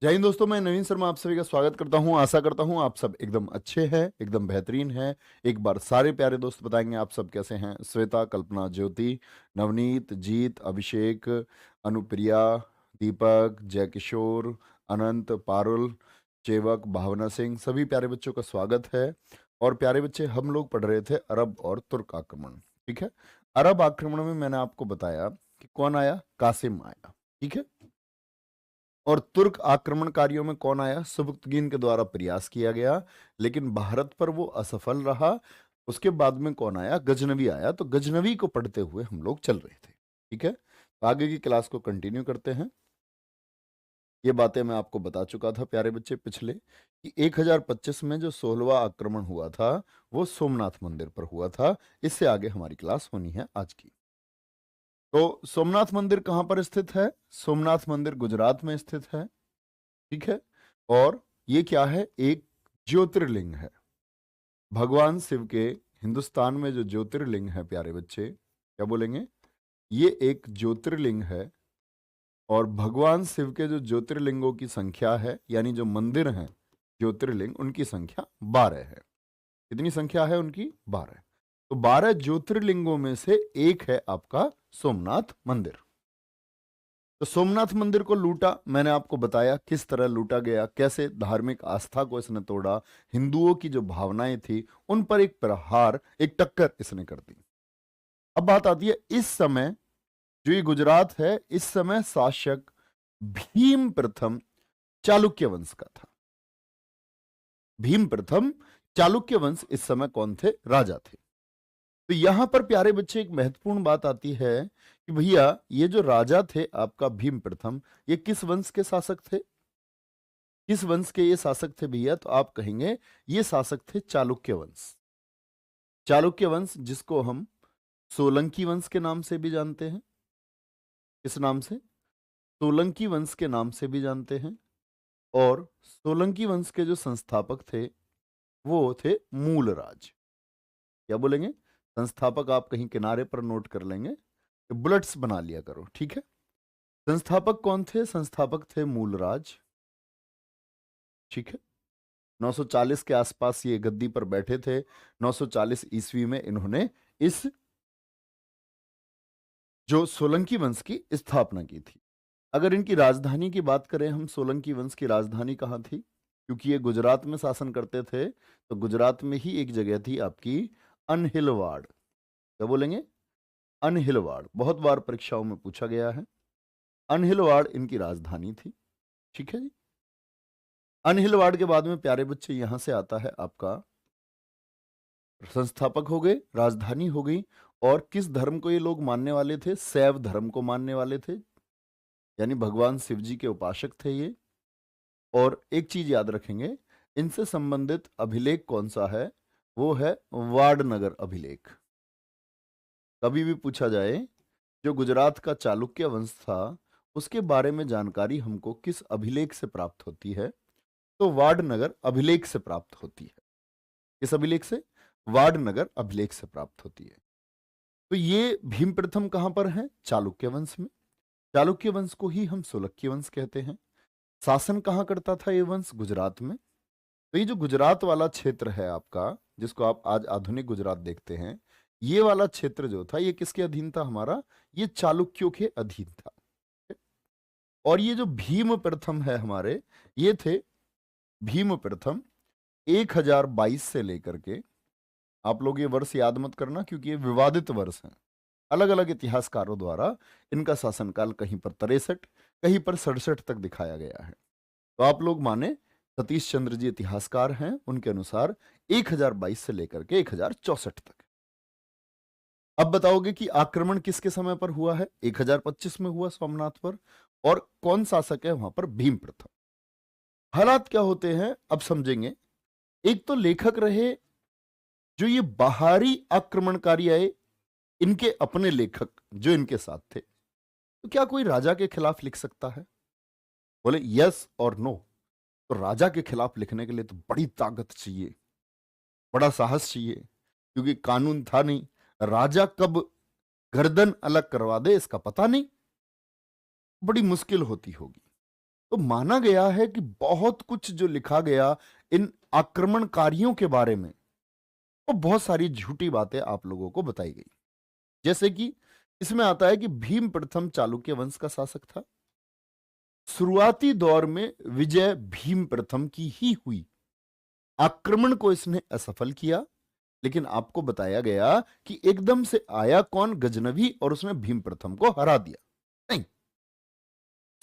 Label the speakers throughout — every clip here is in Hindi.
Speaker 1: जय हिंद दोस्तों, मैं नवीन शर्मा आप सभी का स्वागत करता हूं। आशा करता हूं आप सब एकदम अच्छे हैं, एकदम बेहतरीन हैं। एक बार सारे प्यारे दोस्त बताएंगे आप सब कैसे हैं। श्वेता, कल्पना, ज्योति, नवनीत, जीत, अभिषेक, अनुप्रिया, दीपक, जयकिशोर, अनंत, पारुल, चेवक, भावना सिंह, सभी प्यारे बच्चों का स्वागत है। और प्यारे बच्चे, हम लोग पढ़ रहे थे अरब और तुर्क आक्रमण। ठीक है। अरब आक्रमण में मैंने आपको बताया कि कौन आया, कासिम आया। ठीक है। और तुर्क आक्रमणकारियों में कौन आया, सुबुक्तगीन के द्वारा प्रयास किया गया, लेकिन भारत पर वो असफल रहा। उसके बाद में कौन आया, गजनवी आया। तो गजनवी को पढ़ते हुए हम लोग चल रहे थे। ठीक है। तो आगे की क्लास को कंटिन्यू करते हैं। ये बातें मैं आपको बता चुका था प्यारे बच्चे पिछले, कि 1025 में जो 16वां आक्रमण हुआ था वो सोमनाथ मंदिर पर हुआ था। इससे आगे हमारी क्लास होनी है आज की। तो सोमनाथ मंदिर कहां पर स्थित है? सोमनाथ मंदिर गुजरात में स्थित है। ठीक है। और ये क्या है, एक ज्योतिर्लिंग है। भगवान शिव के हिंदुस्तान में जो ज्योतिर्लिंग है प्यारे बच्चे, क्या बोलेंगे, ये एक ज्योतिर्लिंग है। और भगवान शिव के जो ज्योतिर्लिंगों की संख्या है, यानी जो मंदिर हैं ज्योतिर्लिंग, उनकी संख्या 12 है। कितनी संख्या है उनकी? 12। तो 12 ज्योतिर्लिंगों में से एक है आपका सोमनाथ मंदिर। तो सोमनाथ मंदिर को लूटा, मैंने आपको बताया किस तरह लूटा गया, कैसे धार्मिक आस्था को इसने तोड़ा, हिंदुओं की जो भावनाएं थी उन पर एक प्रहार, एक टक्कर इसने कर दी। अब बात आती है, इस समय जो ये गुजरात है, इस समय शासक भीम प्रथम चालुक्य वंश का था। भीम प्रथम चालुक्य वंश इस समय कौन थे? राजा थे। तो यहां पर प्यारे बच्चे एक महत्वपूर्ण बात आती है कि भैया ये जो राजा थे आपका भीम प्रथम, ये किस वंश के शासक थे? किस वंश के ये शासक थे भैया? तो आप कहेंगे ये शासक थे चालुक्य वंश। चालुक्य वंश जिसको हम सोलंकी वंश के नाम से भी जानते हैं। किस नाम से? सोलंकी वंश के नाम से भी जानते हैं। और सोलंकी वंश के जो संस्थापक थे वो थे मूलराज। क्या बोलेंगे? संस्थापक आप कहीं किनारे पर नोट कर लेंगे, तो बुलेट्स बना लिया करो। ठीक है। संस्थापक कौन थे? संस्थापक थे मूलराज। ठीक है। 940 के आसपास ये गद्दी पर बैठे थे। 940 ईस्वी में इन्होंने इस जो सोलंकी वंश की स्थापना की थी। अगर इनकी राजधानी की बात करें हम, सोलंकी वंश की राजधानी कहाँ थी? क्योंकि ये गुजरात में शासन करते थे, तो गुजरात में ही एक जगह थी आपकी अनहिलवाड़। क्या बोलेंगे? अनहिलवाड़। बहुत बार परीक्षाओं में पूछा गया है। अनहिलवाड़ इनकी राजधानी थी। ठीक है जी। अनहिलवाड़ के बाद में प्यारे बच्चे यहां से आता है आपका, संस्थापक हो गए, राजधानी हो गई। और किस धर्म को ये लोग मानने वाले थे? शैव धर्म को मानने वाले थे, यानी भगवान शिव जी के उपासक थे ये। और एक चीज याद रखेंगे, इनसे संबंधित अभिलेख कौन सा है? वो है वाडनगर अभिलेख। कभी भी पूछा जाए जो गुजरात का चालुक्य वंश था उसके बारे में जानकारी हमको किस अभिलेख से प्राप्त होती है? तो वाडनगर अभिलेख से प्राप्त होती है। किस अभिलेख से? वाडनगर अभिलेख से प्राप्त होती है। तो ये भीम प्रथम कहां पर है? चालुक्य वंश में। चालुक्य वंश को ही हम सोलंकी वंश कहते हैं। शासन कहां करता था ये वंश? गुजरात में। तो ये जो गुजरात वाला क्षेत्र है आपका, जिसको आप आज आधुनिक गुजरात देखते हैं, ये वाला क्षेत्र जो था ये किसके अधीन था हमारा? ये चालुक्यों के अधीन था। और ये जो भीम प्रथम है हमारे, ये थे भीम प्रथम 1022 से लेकर के, आप लोग ये वर्ष याद मत करना क्योंकि ये विवादित वर्ष हैं। अलग अलग इतिहासकारों द्वारा इनका शासनकाल कहीं पर 63, कहीं पर 67 तक दिखाया गया है। तो आप लोग माने सतीश चंद्र जी इतिहासकार हैं, उनके अनुसार 1022 से लेकर के 1064 तक। अब बताओगे कि आक्रमण किसके समय पर हुआ है? 1025 में हुआ सोमनाथ पर। और कौन शासक है वहां पर? भीम प्रथम। हालात क्या होते हैं अब समझेंगे। एक तो लेखक रहे जो ये बाहरी आक्रमणकारी आए, इनके अपने लेखक जो इनके साथ थे। तो क्या कोई राजा के खिलाफ लिख सकता है? बोले यस और नो। तो राजा के खिलाफ लिखने के लिए तो बड़ी ताकत चाहिए, बड़ा साहस चाहिए, क्योंकि कानून था नहीं। राजा कब गर्दन अलग करवा दे इसका पता नहीं, बड़ी मुश्किल होती होगी। तो माना गया है कि बहुत कुछ जो लिखा गया इन आक्रमणकारियों के बारे में, वो बहुत सारी झूठी बातें आप लोगों को बताई गई। जैसे कि इसमें आता है कि भीम प्रथम चालुक्य वंश का शासक था। शुरुआती दौर में विजय भीम प्रथम की ही हुई। आक्रमण को इसने असफल किया, लेकिन आपको बताया गया कि एकदम से आया कौन, गजनवी, और उसने भीम प्रथम को हरा दिया। नहीं,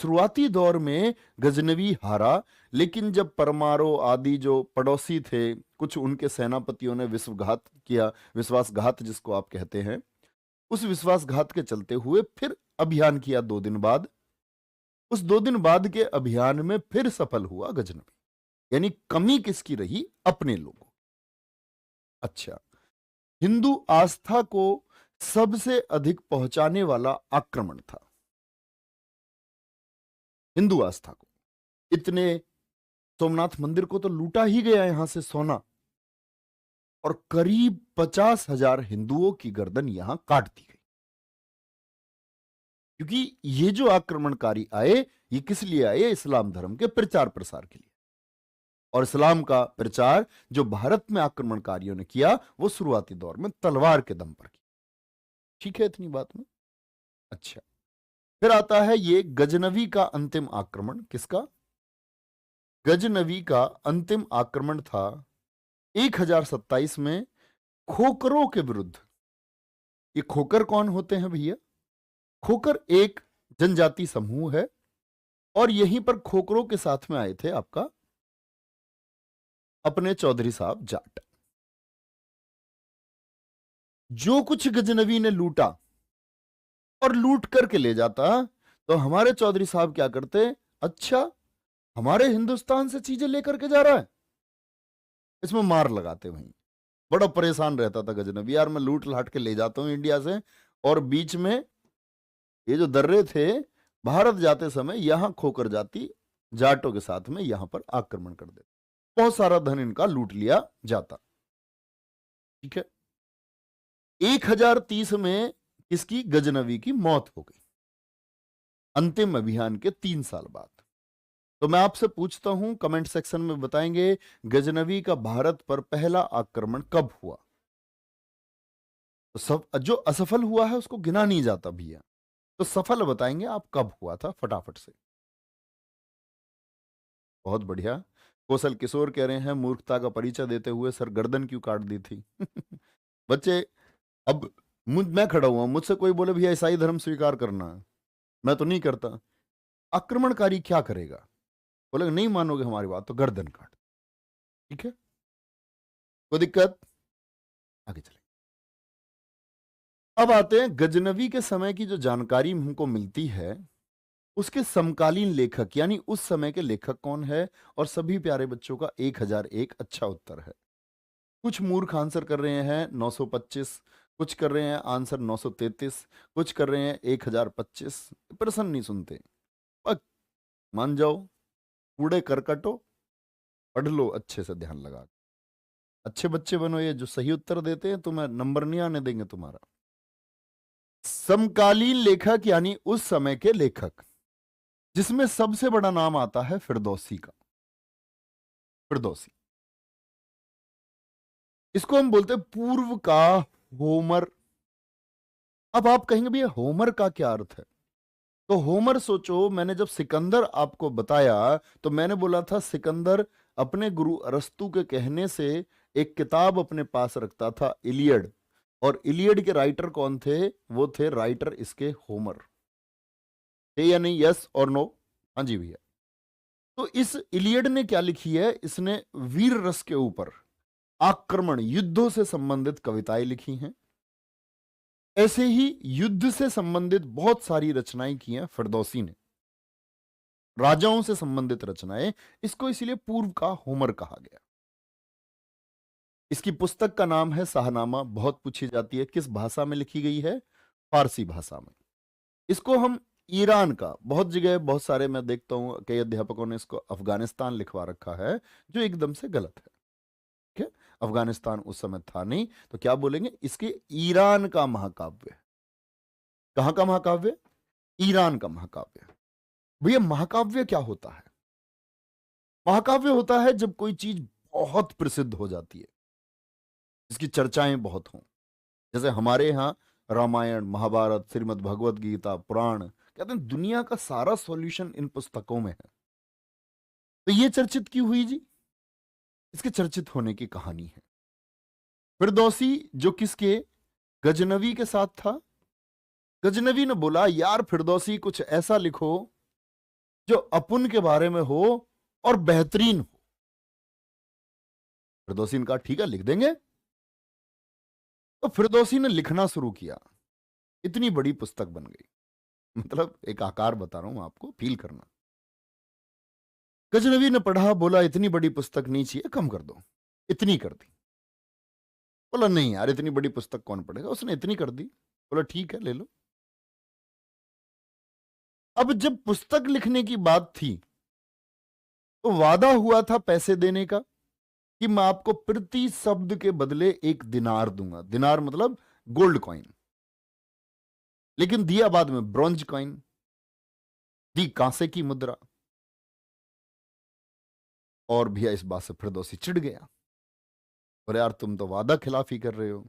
Speaker 1: शुरुआती दौर में गजनवी हारा, लेकिन जब परमारो आदि जो पड़ोसी थे, कुछ उनके सेनापतियों ने विश्वघात किया, विश्वासघात जिसको आप कहते हैं, उस विश्वासघात के चलते हुए फिर अभियान किया 2 दिन बाद। उस 2 दिन बाद के अभियान में फिर सफल हुआ गजनवी। यानी कमी किसकी रही? अपने लोगों। अच्छा, हिंदू आस्था को सबसे अधिक पहुंचाने वाला आक्रमण था। हिंदू आस्था को इतने, सोमनाथ मंदिर को तो लूटा ही गया यहां से सोना, और करीब 50,000 हिंदुओं की गर्दन यहां काट दी गई। क्योंकि ये जो आक्रमणकारी आए, ये किस लिए आए? इस्लाम धर्म के प्रचार प्रसार के लिए। और इस्लाम का प्रचार जो भारत में आक्रमणकारियों ने किया, वो शुरुआती दौर में तलवार के दम पर किया। ठीक है इतनी बात में? अच्छा, फिर आता है ये गजनवी का अंतिम आक्रमण। किसका? गजनवी का अंतिम आक्रमण था 1027 में खोकरों के विरुद्ध। ये खोकर कौन होते हैं भैया? खोकर एक जनजाति समूह है, और यहीं पर खोकरों के साथ में आए थे आपका अपने चौधरी साहब जाट। जो कुछ गजनवी ने लूटा और लूट करके ले जाता, तो हमारे चौधरी साहब क्या करते? अच्छा, हमारे हिंदुस्तान से चीजें लेकर के जा रहा है, इसमें मार लगाते। वहीं बड़ा परेशान रहता था गजनवी, यार मैं लूट लाट के ले जाता हूं इंडिया से, और बीच में ये जो दर्रे थे, भारत जाते समय यहां खोकर जाती जाटों के साथ में यहां पर आक्रमण कर देते, बहुत सारा धन इनका लूट लिया जाता। ठीक है, 1030 में इसकी, गजनवी की मौत हो गई अंतिम अभियान के 3 साल बाद। तो मैं आपसे पूछता हूं, कमेंट सेक्शन में बताएंगे गजनवी का भारत पर पहला आक्रमण कब हुआ? तो सब जो असफल हुआ है उसको गिना नहीं जाता भैया, तो सफल बताएंगे आप कब हुआ था फटाफट से। बहुत बढ़िया। कौशल किशोर कह रहे हैं मूर्खता का परिचय देते हुए सर गर्दन क्यों काट दी थी? बच्चे, अब मैं खड़ा हुआ, मुझसे कोई बोले भैया ईसाई धर्म स्वीकार करना है, मैं तो नहीं करता। आक्रमणकारी क्या करेगा? बोले नहीं मानोगे हमारी बात तो गर्दन काट। ठीक है, कोई दिक्कत? आगे चले। अब आते हैं गजनवी के समय की जो जानकारी हमको मिलती है, उसके समकालीन लेखक यानी उस समय के लेखक कौन है? और सभी प्यारे बच्चों का 1001 अच्छा उत्तर है। कुछ मूर्ख आंसर कर रहे हैं 925, कुछ कर रहे हैं आंसर 933, कुछ कर रहे हैं 1025। प्रश्न नहीं सुनते, बस मान जाओ, कूड़े करकटो, पढ़ लो अच्छे से ध्यान लगा। अच्छे बच्चे बनो, ये जो सही उत्तर देते हैं तुम्हें नंबर नहीं आने देंगे तुम्हारा। समकालीन लेखक यानी उस समय के लेखक, जिसमें सबसे बड़ा नाम आता है फिरदौसी का। फिरदौसी, इसको हम बोलते हैं पूर्व का होमर। अब आप कहेंगे भैया होमर का क्या अर्थ है? तो होमर सोचो, मैंने जब सिकंदर आपको बताया तो मैंने बोला था सिकंदर अपने गुरु अरस्तु के कहने से एक किताब अपने पास रखता था, इलियड। और इलियड के राइटर कौन थे? वो थे राइटर इसके होमर। है या नहीं? यस और नो? हाँ जी भैया। तो इस इलियड ने क्या लिखी है? इसने वीर रस के ऊपर, आक्रमण, युद्धों से संबंधित कविताएं लिखी हैं। ऐसे ही युद्ध से संबंधित बहुत सारी रचनाएं की हैं फिरदौसी ने, राजाओं से संबंधित रचनाएं। इसको इसीलिए पूर्व का होमर कहा गया। इसकी पुस्तक का नाम है शाहनामा। बहुत पूछी जाती है किस भाषा में लिखी गई है? फारसी भाषा में। इसको हम ईरान का, बहुत जगह बहुत सारे मैं देखता हूं कई अध्यापकों ने इसको अफगानिस्तान लिखवा रखा है, जो एकदम से गलत है। ठीक है, अफगानिस्तान उस समय था नहीं, तो क्या बोलेंगे? इसके ईरान का महाकाव्य। कहां का महाकाव्य? ईरान का महाकाव्य। भैया महाकाव्य क्या होता है? महाकाव्य होता है जब कोई चीज बहुत प्रसिद्ध हो जाती है, जिसकी चर्चाएं बहुत हों। जैसे हमारे यहाँ रामायण, महाभारत, श्रीमद् भगवत गीता, पुराण, कहते हैं दुनिया का सारा सॉल्यूशन इन पुस्तकों में है। तो ये चर्चित क्यों हुई जी? इसके चर्चित होने की कहानी है। फिरदौसी जो किसके, गजनवी के साथ था। गजनवी ने बोला यार फिरदौसी कुछ ऐसा लिखो जो अपुन के बारे में हो और बेहतरीन हो। फिरदौसी ने कहा ठीक है लिख देंगे। तो फिरदौसी ने लिखना शुरू किया, इतनी बड़ी पुस्तक बन गई। मतलब एक आकार बता रहा हूं आपको, फील करना। गजनवी ने पढ़ा, बोला इतनी बड़ी पुस्तक नहीं चाहिए, कम कर दो। इतनी कर दी। बोला नहीं यार इतनी बड़ी पुस्तक कौन पढ़ेगा, उसने इतनी कर दी। बोला ठीक है ले लो। अब जब पुस्तक लिखने की बात थी तो वादा हुआ था पैसे देने का कि मैं आपको प्रति शब्द के बदले 1 दिनार दूंगा। दिनार मतलब गोल्ड कॉइन। लेकिन दिया बाद में ब्रॉन्ज कॉइन, दी कांसे की मुद्रा। और भैया इस बात से फिरदौसी चिढ़ गया। और यार तुम तो वादा खिलाफी कर रहे हो,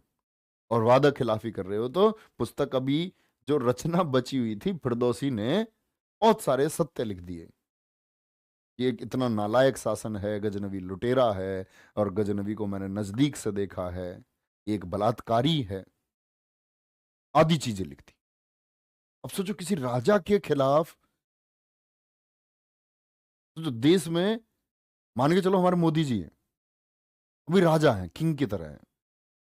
Speaker 1: और वादा खिलाफी कर रहे हो तो पुस्तक अभी जो रचना बची हुई थी, फिरदौसी ने बहुत सारे सत्य लिख दिए। ये एक इतना नालायक शासन है, गजनवी लुटेरा है, और गजनवी को मैंने नजदीक से देखा है, ये एक बलात्कारी है, आदि चीजें लिखती। अब सोचो किसी राजा के खिलाफ, तो देश में मान के चलो हमारे मोदी जी हैं, अभी राजा हैं, किंग की तरह हैं,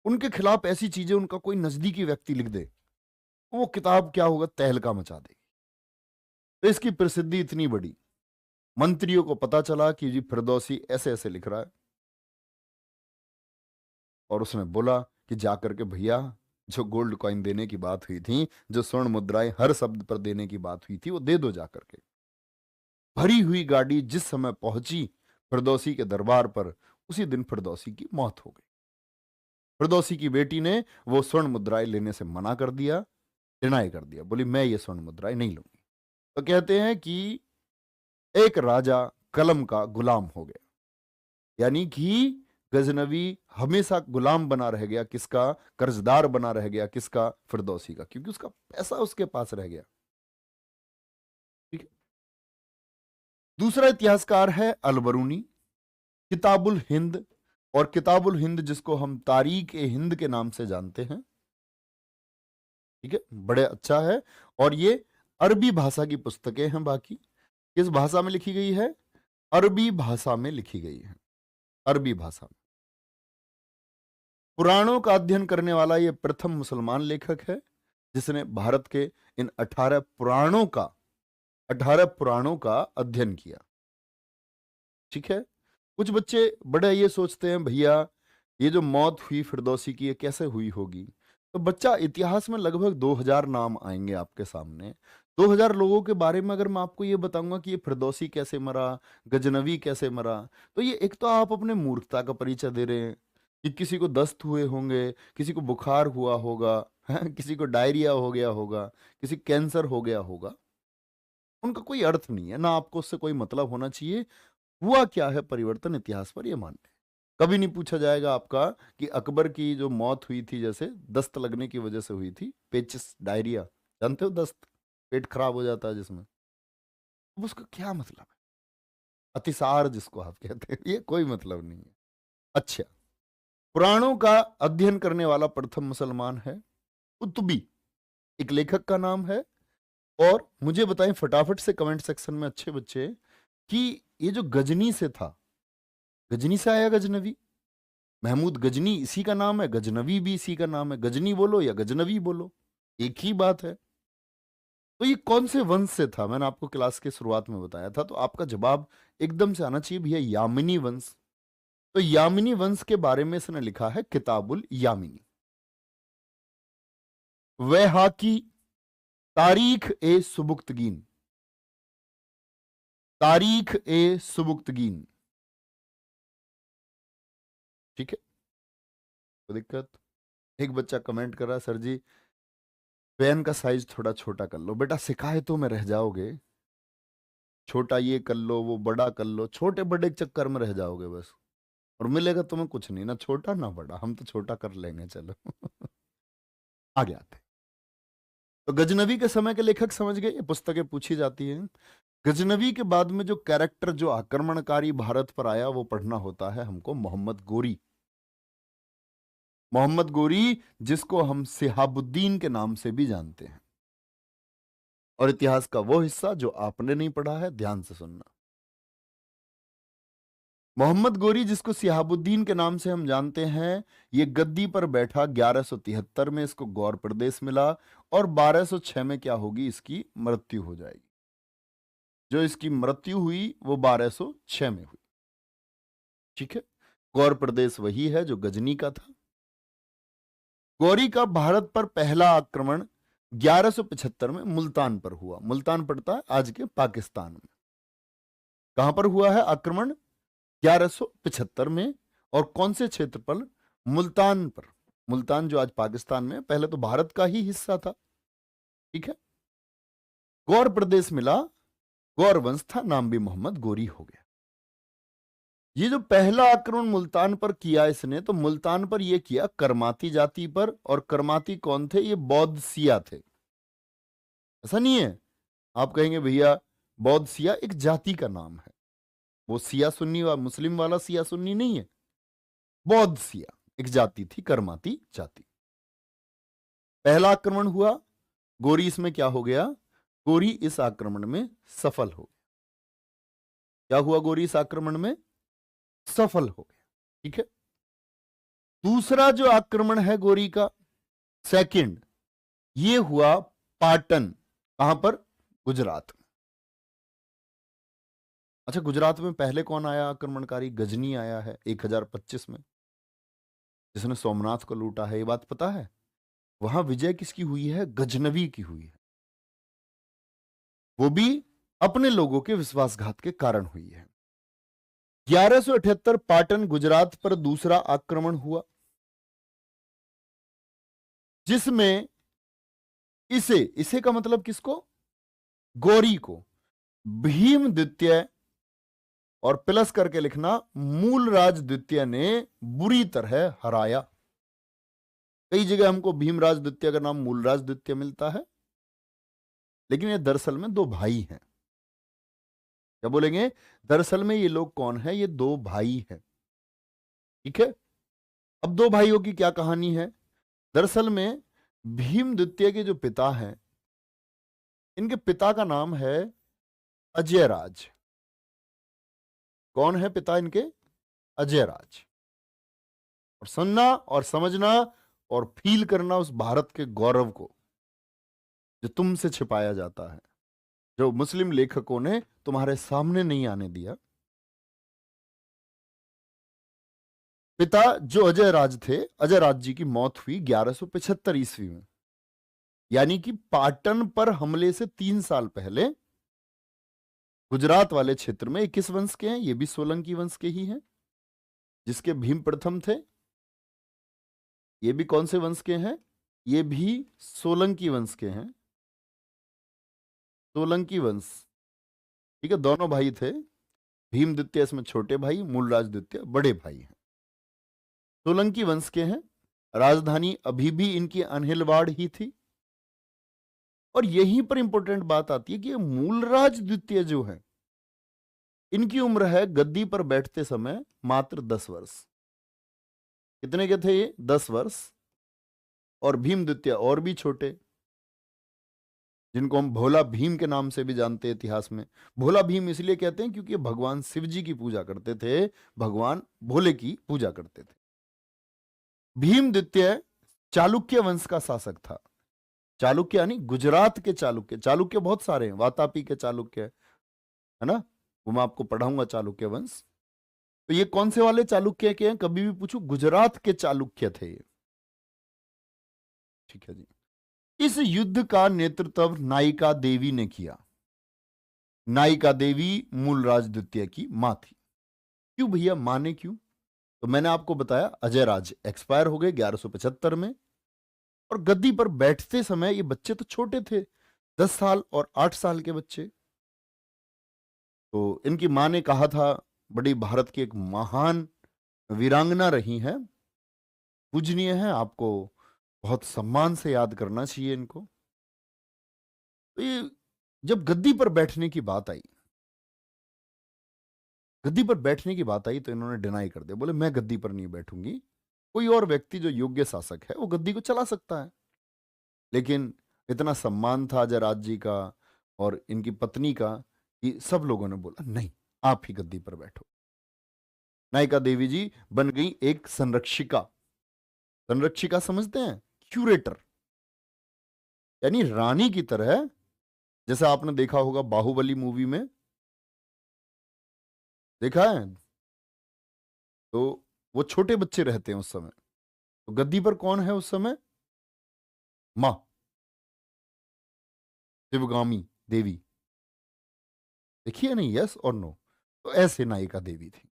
Speaker 1: उनके खिलाफ ऐसी चीजें उनका कोई नजदीकी व्यक्ति लिख दे, वो किताब क्या होगा, तहलका मचा देगी। तो इसकी प्रसिद्धि इतनी बड़ी, मंत्रियों को पता चला कि जी फिरदौसी ऐसे ऐसे लिख रहा है। और उसने बोला कि जाकर के भैया जो गोल्ड कॉइन देने की बात हुई थी, जो स्वर्ण मुद्राएं हर शब्द पर देने की बात हुई थी, वो दे दो जाकर के। भरी हुई गाड़ी जिस समय पहुंची फिरदौसी के दरबार पर, उसी दिन फिरदौसी की मौत हो गई। फिरदौसी की बेटी ने वो स्वर्ण मुद्राएं लेने से मना कर दिया, डिनाई कर दिया, बोली मैं ये स्वर्ण मुद्राएं नहीं लूंगी। तो कहते हैं कि एक राजा कलम का गुलाम हो गया, यानी कि गजनवी हमेशा गुलाम बना रह गया, किसका, कर्जदार बना रह गया, किसका, फिरदौसी का, क्योंकि उसका पैसा उसके पास रह गया। ठीक है। दूसरा इतिहासकार है अलबरूनी, किताबुल हिंद, और किताबुल हिंद जिसको हम तारीख ए हिंद के नाम से जानते हैं। ठीक है, बड़े अच्छा है। और ये अरबी भाषा की पुस्तकें हैं। बाकी किस भाषा में लिखी गई है, अरबी भाषा में लिखी गई है, अरबी भाषा में। पुराणों का अध्ययन करने वाला ये प्रथम मुसलमान लेखक है जिसने भारत के इन 18 पुराणों का अध्ययन किया। ठीक है। कुछ बच्चे बड़े ये सोचते हैं भैया ये जो मौत हुई फिरदौसी की, ये कैसे हुई होगी। तो बच्चा, इतिहास में लगभग 2000 नाम आएंगे आपके सामने। 2000 लोगों के बारे में अगर मैं आपको ये बताऊंगा कि ये फिरदौसी कैसे मरा, गजनवी कैसे मरा, तो ये एक तो आप अपने मूर्खता का परिचय दे रहे हैं कि किसी को दस्त हुए होंगे, किसी को बुखार हुआ होगा, किसी को डायरिया हो गया होगा, किसी कैंसर हो गया होगा। उनका कोई अर्थ नहीं है, ना आपको उससे कोई मतलब होना चाहिए। हुआ क्या है परिवर्तन इतिहास पर, यह मानते हैं। कभी नहीं पूछा जाएगा आपका कि अकबर की जो मौत हुई थी, जैसे दस्त लगने की वजह से हुई थी, पेचिस, डायरिया, जानते हो दस्त, पेट खराब हो जाता है जिसमें, अब उसका क्या मतलब है, अतिसार जिसको आप कहते हैं, ये कोई मतलब नहीं है। अच्छा, पुराणों का अध्ययन करने वाला प्रथम मुसलमान है कुतुबी, एक लेखक का नाम है। और मुझे बताएं फटाफट से कमेंट सेक्शन में अच्छे बच्चे कि ये जो गजनी से था, गजनी से आया गजनवी, महमूद गजनी इसी का नाम है, गजनवी भी इसी का नाम है। गजनी बोलो या गजनवी बोलो, एक ही बात है। तो ये कौन से वंश से था, मैंने आपको क्लास के शुरुआत में बताया था, तो आपका जवाब एकदम से आना चाहिए भैया यामिनी वंश। तो यामिनी वंश के बारे में इसने लिखा है किताबुल यामिनी। वैहाकी, तारीख ए सुबुक्तगीन, तारीख ए सुबुक्तगीन। ठीक है, कोई दिक्कत। एक बच्चा कमेंट कर रहा है सर जी पेन का साइज थोड़ा छोटा कर लो। बेटा शिकायतों में रह जाओगे, छोटा ये कर लो, वो बड़ा कर लो, छोटे बड़े के चक्कर में रह जाओगे बस, और मिलेगा तुम्हें कुछ नहीं, ना छोटा ना बड़ा, हम तो छोटा कर लेंगे चलो। आगे आते हैं। तो गजनवी के समय के लेखक समझ गए, ये पुस्तकें पूछी जाती हैं। गजनवी के बाद में जो कैरेक्टर, जो आक्रमणकारी भारत पर आया, वो पढ़ना होता है हमको मोहम्मद गोरी। मोहम्मद गोरी, जिसको हम सिहाबुद्दीन के नाम से भी जानते हैं। और इतिहास का वो हिस्सा जो आपने नहीं पढ़ा है, ध्यान से सुनना। मोहम्मद गोरी, जिसको सिहाबुद्दीन के नाम से हम जानते हैं, ये गद्दी पर बैठा 1173 में, इसको गौर प्रदेश मिला, और 1206 में क्या होगी, इसकी मृत्यु हो जाएगी। जो इसकी मृत्यु हुई वो 1206 में हुई। ठीक है, गौर प्रदेश वही है जो गजनी का था। गौरी का भारत पर पहला आक्रमण 1175 में मुल्तान पर हुआ। मुल्तान पड़ता है आज के पाकिस्तान में। कहां पर हुआ है आक्रमण? 1175 में। और कौन से क्षेत्र पर? मुल्तान पर। मुल्तान जो आज पाकिस्तान में, पहले तो भारत का ही हिस्सा था। ठीक है, गौर प्रदेश मिला, गौर वंश था, नाम भी मोहम्मद गोरी हो गया। ये जो पहला आक्रमण मुल्तान पर किया इसने, तो मुल्तान पर यह किया करमाती जाति पर। और करमाती कौन थे? ये बौद्ध सिया थे। ऐसा नहीं है, आप कहेंगे भैया बौद्ध सिया एक जाति का नाम है, वो सिया सुन्नी वा मुस्लिम वाला सिया सुन्नी नहीं है। बौद्ध सिया एक जाति थी, करमाती जाति। पहला आक्रमण हुआ, गोरी इसमें क्या हो गया? गोरी इस आक्रमण में सफल हो गया। क्या हुआ? गोरी इस आक्रमण में सफल हो गया। ठीक है, दूसरा जो आक्रमण है गोरी का, सेकंड, ये हुआ पाटन। कहां पर? गुजरात में। अच्छा, गुजरात में पहले कौन आया आक्रमणकारी? गजनी आया है 1025 में, जिसने सोमनाथ को लूटा है। ये बात पता है? वहां विजय किसकी हुई है? गजनवी की हुई है। वो भी अपने लोगों के विश्वासघात के कारण हुई है। 1178 पाटन गुजरात पर दूसरा आक्रमण हुआ, जिसमें इसे, इसे का मतलब किसको? गौरी को भीम द्वितीय, और प्लस करके लिखना, मूलराज द्वितीय ने बुरी तरह हराया। कई जगह हमको भीमराज द्वितीय का नाम मूलराज द्वितीय मिलता है, लेकिन ये दरअसल में दो भाई हैं। क्या बोलेंगे? दरअसल में ये लोग कौन है? ये दो भाई हैं। ठीक है, अब दो भाइयों की क्या कहानी है? दरअसल में भीम द्वितीय के जो पिता हैं, इनके पिता का नाम है अजयराज। कौन है पिता इनके? अजयराज। और सुनना और समझना और फील करना उस भारत के गौरव को जो तुमसे छिपाया जाता है, जो मुस्लिम लेखकों ने तुम्हारे सामने नहीं आने दिया। पिता जो अजय राज थे, अजय राज जी की मौत हुई 1175 ईस्वी में, यानी कि पाटन पर हमले से 3 साल पहले। गुजरात वाले क्षेत्र में किस वंश के हैं? ये भी सोलंकी वंश के ही हैं, जिसके भीम प्रथम थे। ये भी कौन से वंश के हैं? ये भी सोलंकी वंश के हैं, सोलंकी वंश। ठीक है, दोनों भाई थे। भीम द्वितीय इसमें छोटे भाई, मूलराज द्वितीय बड़े भाई हैं। सोलंकी वंश के हैं। राजधानी अभी भी इनकी अनहिलवाड़ ही थी। और यहीं पर इंपॉर्टेंट बात आती है कि ये मूलराज द्वितीय जो है, इनकी उम्र है गद्दी पर बैठते समय मात्र 10 वर्ष। कितने के थे ये? 10 वर्ष। और भीम द्वितीय और भी छोटे, जिनको हम भोला भीम के नाम से भी जानते हैं इतिहास में। भोला भीम इसलिए कहते हैं क्योंकि भगवान शिव जी की पूजा करते थे, भगवान भोले की पूजा करते थे। भीम द्वितीय चालुक्य वंश का शासक था। चालुक्य यानी गुजरात के चालुक्य। चालुक्य बहुत सारे हैं, वातापी के चालुक्य है ना, वो मैं आपको पढ़ाऊंगा चालुक्य वंश। तो ये कौन से वाले चालुक्य के हैं? कभी भी पूछू, गुजरात के चालुक्य थे ये। ठीक है जी। इस युद्ध का नेतृत्व नायिका देवी ने किया। नायिका देवी मूलराज द्वितीय की मां थी। क्यों भैया, मां ने क्यों? तो मैंने आपको बताया, अजय राज एक्सपायर हो गए 1175 में, और गद्दी पर बैठते समय ये बच्चे तो छोटे थे, 10 साल और 8 साल के बच्चे। तो इनकी माँ ने कहा था, बड़ी भारत की एक महान वीरांगना रही हैं, पूजनीय है, आपको बहुत सम्मान से याद करना चाहिए इनको। तो ये जब गद्दी पर बैठने की बात आई तो इन्होंने डिनाई कर दिया, बोले मैं गद्दी पर नहीं बैठूंगी, कोई और व्यक्ति जो योग्य शासक है वो गद्दी को चला सकता है। लेकिन इतना सम्मान था जयराज जी का और इनकी पत्नी का कि सब लोगों ने बोला नहीं, आप ही गद्दी पर बैठो। नायिका देवी जी बन गई एक संरक्षिका। संरक्षिका समझते हैं? क्यूरेटर, यानी रानी की तरह। जैसे आपने देखा होगा बाहुबली मूवी में, देखा है? तो वो छोटे बच्चे रहते हैं उस समय, तो गद्दी पर कौन है उस समय? मां, शिवगामी देवी। देखिए नहीं, यस और नो? तो ऐसे नायिका देवी थी।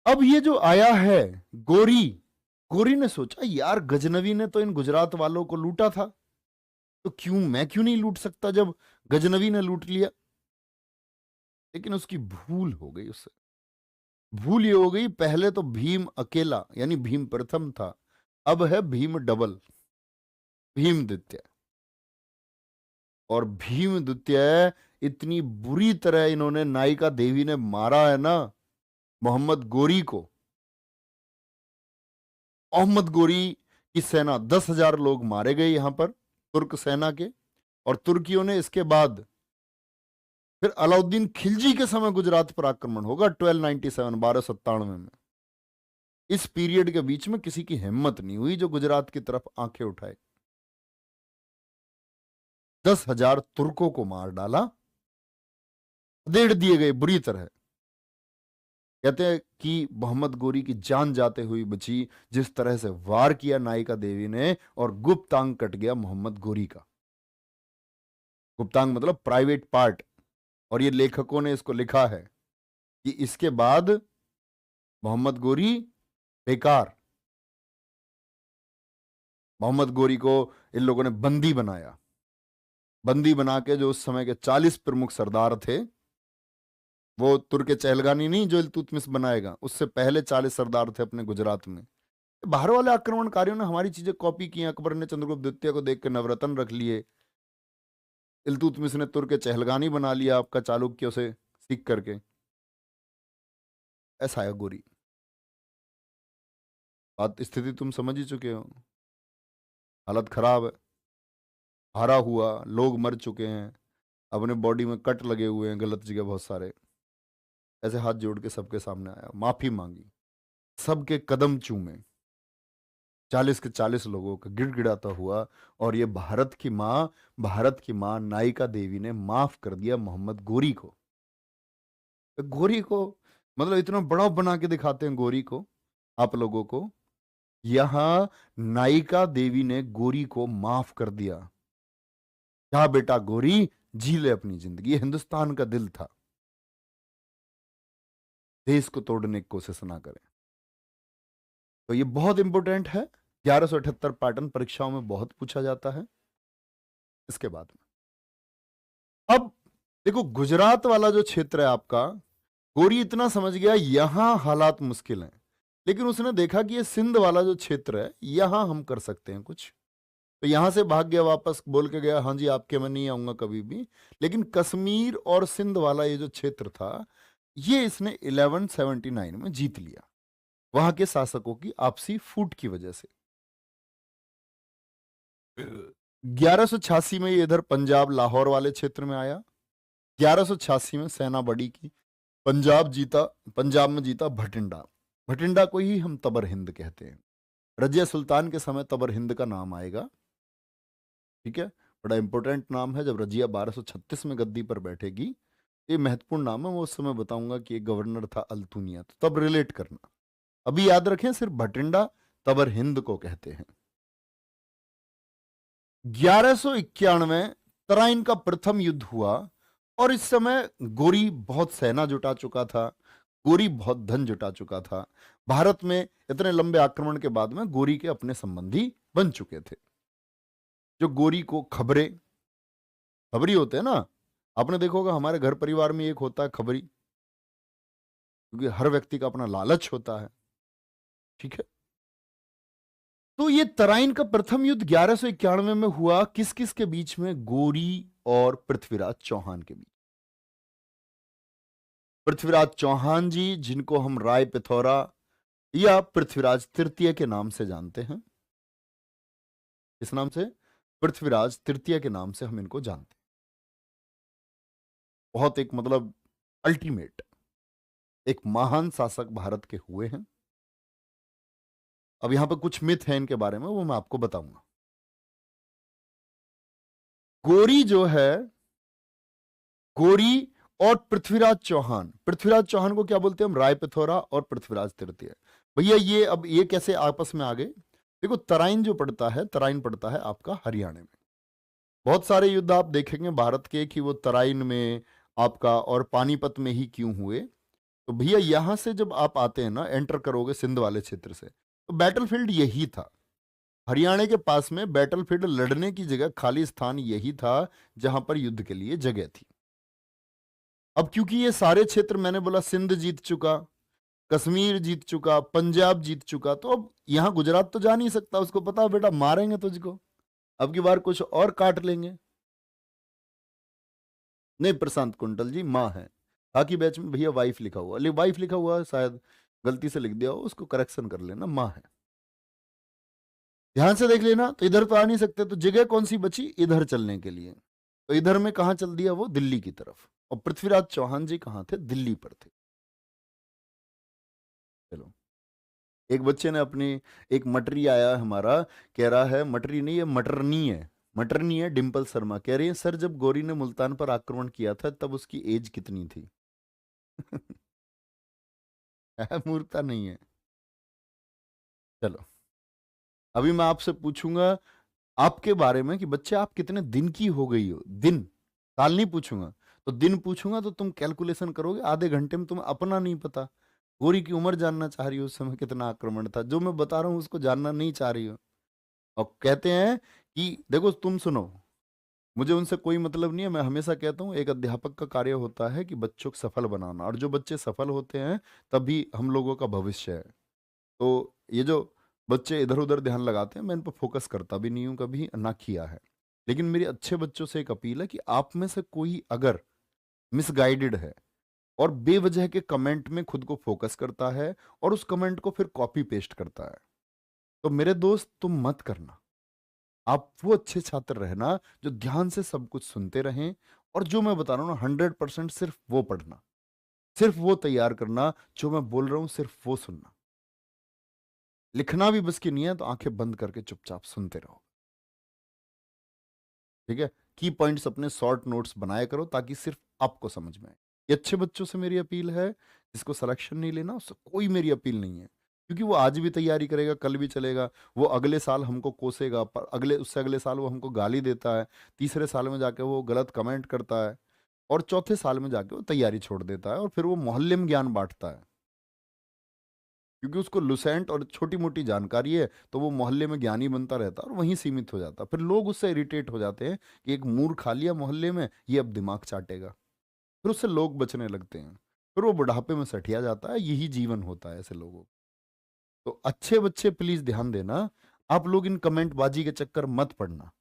Speaker 1: अब ये जो आया है गोरी, गोरी ने सोचा यार गजनवी ने तो इन गुजरात वालों को लूटा था, तो मैं क्यों नहीं लूट सकता जब गजनवी ने लूट लिया। लेकिन उसकी भूल हो गई, उससे भूल ये हो गई, पहले तो भीम अकेला यानी भीम प्रथम था, अब है भीम डबल, भीमद्वितीय। और भीमद्वितीय इतनी बुरी तरह इन्होंने नायिका देवी ने मारा है ना मोहम्मद गोरी को। मोहम्मद गोरी की सेना 10,000 लोग मारे गए यहां पर तुर्क सेना के। और तुर्कियों ने इसके बाद फिर अलाउद्दीन खिलजी के समय गुजरात पर आक्रमण होगा 1297 में। इस पीरियड के बीच में किसी की हिम्मत नहीं हुई जो गुजरात की तरफ आंखें उठाए। 10,000 तुर्कों को मार डाला, उधेड़ दिए गए बुरी तरह। कहते हैं कि मोहम्मद गोरी की जान जाते हुई बची, जिस तरह से वार किया नायिका देवी ने और गुप्तांग कट गया मोहम्मद गोरी का। गुप्तांग मतलब प्राइवेट पार्ट। और ये लेखकों ने इसको लिखा है कि इसके बाद मोहम्मद गोरी बेकार। मोहम्मद गोरी को इन लोगों ने बंदी बनाया। बंदी बना के जो उस समय के 40 प्रमुख सरदार थे, वो तुर्क चहलगानी नहीं जो इल्तुतमिश बनाएगा, उससे पहले 40 सरदार थे अपने गुजरात में। बाहर वाले आक्रमणकारियों ने हमारी चीजें कॉपी की। अकबर ने चंद्रगुप्त द्वितीय को देख के नवरत्न रख लिए, इल्तुतमिश ने तुर्क चहलगानी बना लिया आपका चालुक्यों से सीख करके। ऐसा है गोरी। बात स्थिति तुम समझ ही चुके हो, हालत खराब है, हारा हुआ, लोग मर चुके हैं, अपने बॉडी में कट लगे हुए हैं गलत जगह बहुत सारे। ऐसे हाथ जोड़ के सबके सामने आया, माफी मांगी, सबके कदम चूमे, 40 के 40 लोगों का गिड़गिड़ाता हुआ। और ये भारत की माँ नायिका देवी ने माफ कर दिया मोहम्मद गोरी को। गोरी को मतलब इतना बड़ा बना के दिखाते हैं गोरी को आप लोगों को। यहां नायिका देवी ने गोरी को माफ कर दिया। क्या बेटा गोरी, जी ले अपनी जिंदगी। ये हिंदुस्तान का दिल था, देश को तोड़ने की कोशिश ना करें। तो ये बहुत इंपॉर्टेंट है। 1178 पैटर्न परीक्षाओं में बहुत पूछा जाता है। इसके बाद में अब देखो, गुजरात वाला जो क्षेत्र है आपका, गोरी इतना समझ गया यहां हालात मुश्किल हैं, लेकिन उसने देखा कि ये सिंध वाला जो क्षेत्र है यहां हम कर सकते हैं कुछ। तो यहां से भाग गया वापस, बोल के गया हाँ जी आपके में नहीं आऊंगा कभी भी। लेकिन कश्मीर और सिंध वाला ये जो क्षेत्र था, ये इसने 1179 में जीत लिया, वहां के शासकों की आपसी फूट की वजह से। 1186 में ये इधर पंजाब लाहौर वाले क्षेत्र में आया। 1186 में सेना बड़ी की, पंजाब जीता। पंजाब में जीता भटिंडा। भटिंडा को ही हम तबर हिंद कहते हैं। रजिया सुल्तान के समय तबर हिंद का नाम आएगा, ठीक है, बड़ा इंपॉर्टेंट नाम है। जब रजिया 1236 में गद्दी पर बैठेगी, ये महत्वपूर्ण नाम है, वो उस समय बताऊंगा कि एक गवर्नर था अल्तुनिया, तो तब रिलेट करना। अभी याद रखें सिर्फ भटिंडा तबर हिंद को कहते हैं। 1191 तराइन का प्रथम युद्ध हुआ और इस समय गोरी बहुत सेना जुटा चुका था, गोरी बहुत धन जुटा चुका था। भारत में इतने लंबे आक्रमण के बाद में गोरी के अपने संबंधी बन चुके थे, जो गोरी को खबरी होते हैं ना, आपने देखा होगा हमारे घर परिवार में एक होता है खबरी, क्योंकि हर व्यक्ति का अपना लालच होता है, ठीक है। तो ये तराइन का प्रथम युद्ध 1191 में हुआ, किस किस के बीच में? गोरी और पृथ्वीराज चौहान के बीच। पृथ्वीराज चौहान जी, जिनको हम राय पिथौरा या पृथ्वीराज तृतीय के नाम से जानते हैं। किस नाम से? पृथ्वीराज तृतीय के नाम से हम इनको जानते हैं। बहुत एक मतलब अल्टीमेट, एक महान शासक भारत के हुए हैं। अब यहां पर कुछ मिथ है इनके बारे में, वो मैं आपको बताऊंगा। गोरी जो है, गोरी और पृथ्वीराज चौहान को क्या बोलते हैं हम? राय पिथौरा और पृथ्वीराज तृतीय। भैया ये अब ये कैसे आपस में आ गए? देखो तराइन जो पड़ता है, तराइन पड़ता है आपका हरियाणा में। बहुत सारे युद्ध आप देखेंगे भारत के कि वो तराइन में आपका और पानीपत में ही क्यों हुए। तो भैया यहां से जब आप आते हैं ना, एंटर करोगे सिंध वाले क्षेत्र से, तो बैटलफील्ड यही था। हरियाणा के पास में बैटलफील्ड, लड़ने की जगह, खाली स्थान यही था जहां पर युद्ध के लिए जगह थी। अब क्योंकि ये सारे क्षेत्र, मैंने बोला सिंध जीत चुका, कश्मीर जीत चुका, पंजाब जीत चुका, तो अब यहां गुजरात तो जा नहीं सकता। उसको पता बेटा मारेंगे तुझको, अब की बार कुछ और काट लेंगे। नहीं, प्रशांत कुंटल जी माँ है। बाकी बैच में भैया वाइफ लिखा हुआ, वाइफ लिखा हुआ है, शायद गलती से लिख दिया हो, उसको करेक्शन कर लेना, माँ है। ध्यान से देख लेना। तो इधर तो आ नहीं सकते, तो जगह कौन सी बची इधर चलने के लिए? तो इधर में कहा चल दिया वो? दिल्ली की तरफ। और पृथ्वीराज चौहान जी कहाँ थे? दिल्ली पर थे। चलो, एक बच्चे ने अपनी, एक मटरी आया है हमारा, कह रहा है, मटरी नहीं है मटरनी है, मटरनी है, डिंपल शर्मा कह रही है सर जब गोरी ने मुल्तान पर आक्रमण किया था तब उसकी एज कितनी थी? मूर्खता नहीं है। चलो, अभी मैं आपसे पूछूंगा आपके बारे में कि बच्चे आप कितने दिन की हो गई हो। दिन, साल नहीं पूछूंगा। तो दिन पूछूंगा तो तुम कैलकुलेशन करोगे आधे घंटे में, तुम्हें अपना नहीं पता। गोरी की उम्र जानना चाह रही हो, उस समय कितना आक्रमण था, जो मैं बता रहा हूं उसको जानना नहीं चाह रही हो। और कहते हैं कि देखो तुम सुनो, मुझे उनसे कोई मतलब नहीं है। मैं हमेशा कहता हूँ एक अध्यापक का कार्य होता है कि बच्चों को सफल बनाना, और जो बच्चे सफल होते हैं तभी हम लोगों का भविष्य है। तो ये जो बच्चे इधर उधर ध्यान लगाते हैं, मैं इन पर फोकस करता भी नहीं हूं, कभी ना किया है। लेकिन मेरी अच्छे बच्चों से एक अपील है कि आप में से कोई अगर मिसगाइडेड है और बेवजह के कमेंट में खुद को फोकस करता है और उस कमेंट को फिर कॉपी पेस्ट करता है, तो मेरे दोस्त तुम मत करना। आप वो अच्छे छात्र रहना जो ध्यान से सब कुछ सुनते रहें, और जो मैं बता रहा हूँ ना 100% सिर्फ वो पढ़ना, सिर्फ वो तैयार करना, जो मैं बोल रहा हूँ सिर्फ वो सुनना। लिखना भी बस की नहीं है तो आंखें बंद करके चुपचाप सुनते रहो, ठीक है। की पॉइंट्स अपने शॉर्ट नोट्स बनाया करो ताकि सिर्फ आपको समझ में आए। ये अच्छे बच्चों से मेरी अपील है। जिसको सिलेक्शन नहीं लेना उससे कोई मेरी अपील नहीं है, क्योंकि वो आज भी तैयारी करेगा, कल भी चलेगा। वो अगले साल हमको कोसेगा, पर अगले उससे अगले साल वो हमको गाली देता है, तीसरे साल में जाके वो गलत कमेंट करता है, और चौथे साल में जाके वो तैयारी छोड़ देता है, और फिर वो मोहल्ले में ज्ञान बांटता है, क्योंकि उसको लुसेंट और छोटी मोटी जानकारी है, तो वो मोहल्ले में ज्ञानी बनता रहता है और वहीं सीमित हो जाता है। फिर लोग उससे इरिटेट हो जाते हैं कि एक मूर्ख आ लिया मोहल्ले में, ये अब दिमाग चाटेगा। फिर उससे लोग बचने लगते हैं, फिर वो बुढ़ापे में सठिया जाता है। यही जीवन होता है ऐसे लोगों का। तो अच्छे बच्चे प्लीज ध्यान देना, आप लोग इन कमेंट बाजी के चक्कर मत पड़ना।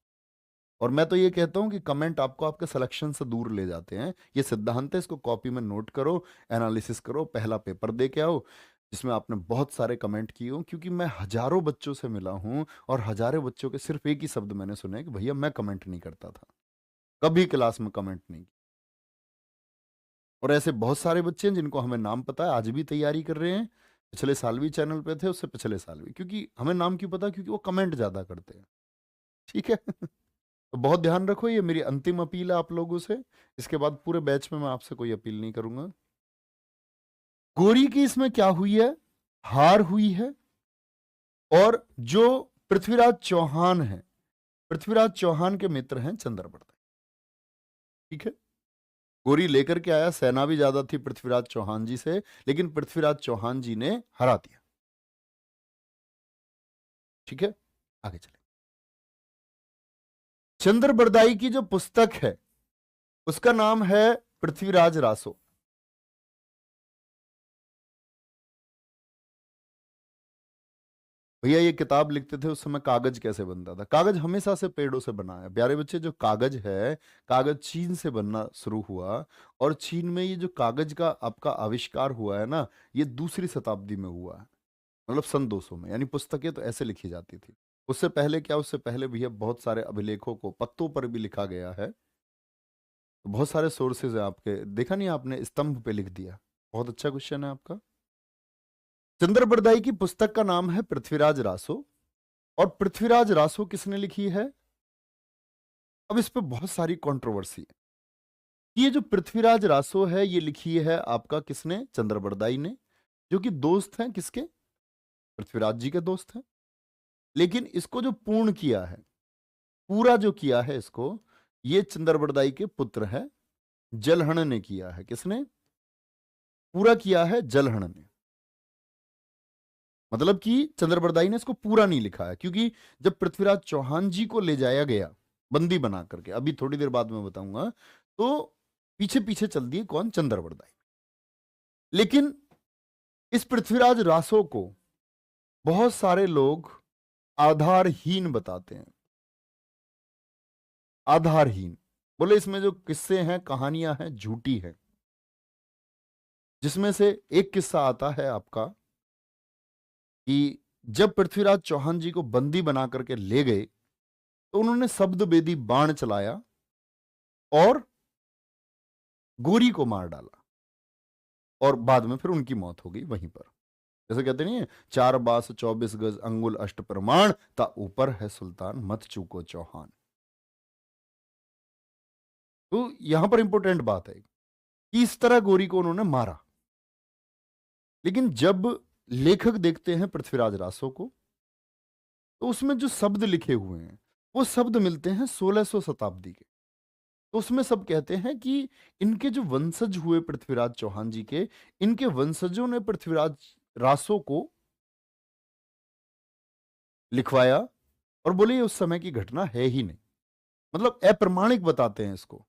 Speaker 1: और मैं तो ये कहता हूं कि कमेंट आपको आपके सिलेक्शन से दूर ले जाते हैं। ये सिद्धांत है, इसको कॉपी में नोट करो, एनालिसिस करो, पहला पेपर दे के आओ जिसमें आपने बहुत सारे कमेंट किए हो, क्योंकि मैं हजारों बच्चों से मिला हूं और हजारों बच्चों के सिर्फ एक ही शब्द मैंने सुने कि भैया मैं कमेंट नहीं करता था, कभी क्लास में कमेंट नहीं। और ऐसे बहुत सारे बच्चे हैं जिनको हमें नाम पता है, आज भी तैयारी कर रहे हैं, पिछले साल भी चैनल पे थे, उससे पिछले साल भी। क्योंकि हमें नाम क्यों पता? क्योंकि वो कमेंट ज्यादा करते हैं, ठीक है। तो बहुत ध्यान रखो, ये मेरी अंतिम अपील है आप लोगों से। इसके बाद पूरे बैच में मैं आपसे कोई अपील नहीं करूंगा। गोरी की इसमें क्या हुई है? हार हुई है। और जो पृथ्वीराज चौहान है, पृथ्वीराज चौहान के मित्र हैं चंद्रप्रताप, ठीक है। गोरी लेकर के आया, सेना भी ज्यादा थी पृथ्वीराज चौहान जी से, लेकिन पृथ्वीराज चौहान जी ने हरा दिया, ठीक है। आगे चले। चंद्र बरदाई की जो पुस्तक है, उसका नाम है पृथ्वीराज रासो। भैया ये किताब लिखते थे उस समय कागज कैसे बनता था? कागज हमेशा से पेड़ों से बना है प्यारे बच्चे। जो कागज है, कागज चीन से बनना शुरू हुआ, और चीन में ये जो कागज का आपका आविष्कार हुआ है ना, ये दूसरी शताब्दी में हुआ है, मतलब सन 200 में। यानी पुस्तकें तो ऐसे लिखी जाती थी। उससे पहले क्या, उससे पहले भैया बहुत सारे अभिलेखों को पत्तों पर भी लिखा गया है। बहुत सारे सोर्सेज है आपके, देखा नहीं आपने, स्तंभ पे लिख दिया। बहुत अच्छा क्वेश्चन है आपका। चंद्रबरदाई की पुस्तक का नाम है पृथ्वीराज रासो। और पृथ्वीराज रासो किसने लिखी है? अब इस पे बहुत सारी कंट्रोवर्सी है। ये जो पृथ्वीराज रासो है, ये लिखी है आपका किसने? चंद्रबरदाई ने, जो कि दोस्त हैं किसके? पृथ्वीराज जी के दोस्त हैं। लेकिन इसको जो पूर्ण किया है, पूरा जो किया है इसको, ये चंद्रबरदाई के पुत्र है, जलहण ने किया है। किसने पूरा किया है? जलहण ने। मतलब कि चंद्रबरदाई ने इसको पूरा नहीं लिखा है, क्योंकि जब पृथ्वीराज चौहान जी को ले जाया गया बंदी बना करके, अभी थोड़ी देर बाद में बताऊंगा, तो पीछे पीछे चल दिए कौन? चंद्रबरदाई। लेकिन इस पृथ्वीराज रासो को बहुत सारे लोग आधारहीन बताते हैं। आधारहीन, बोले इसमें जो किस्से हैं, कहानियां हैं, झूठी हैं। जिसमें से एक किस्सा आता है आपका कि जब पृथ्वीराज चौहान जी को बंदी बना करके ले गए, तो उन्होंने शब्द बेदी बाण चलाया और गोरी को मार डाला, और बाद में फिर उनकी मौत हो गई वहीं पर। जैसे कहते नहीं है, 4 बास 24 गज अंगुल अष्ट प्रमाण, ता ऊपर है सुल्तान मत चूको चौहान। तो यहां पर इंपॉर्टेंट बात है कि इस तरह गोरी को उन्होंने मारा। लेकिन जब लेखक देखते हैं पृथ्वीराज रासो को, तो उसमें जो शब्द लिखे हुए हैं, वो शब्द मिलते हैं 1600 शताब्दी के। तो उसमें सब कहते हैं कि इनके जो वंशज हुए पृथ्वीराज चौहान जी के, इनके वंशजों ने पृथ्वीराज रासो को लिखवाया, और बोले ये उस समय की घटना है ही नहीं, मतलब अप्रमाणिक बताते हैं इसको।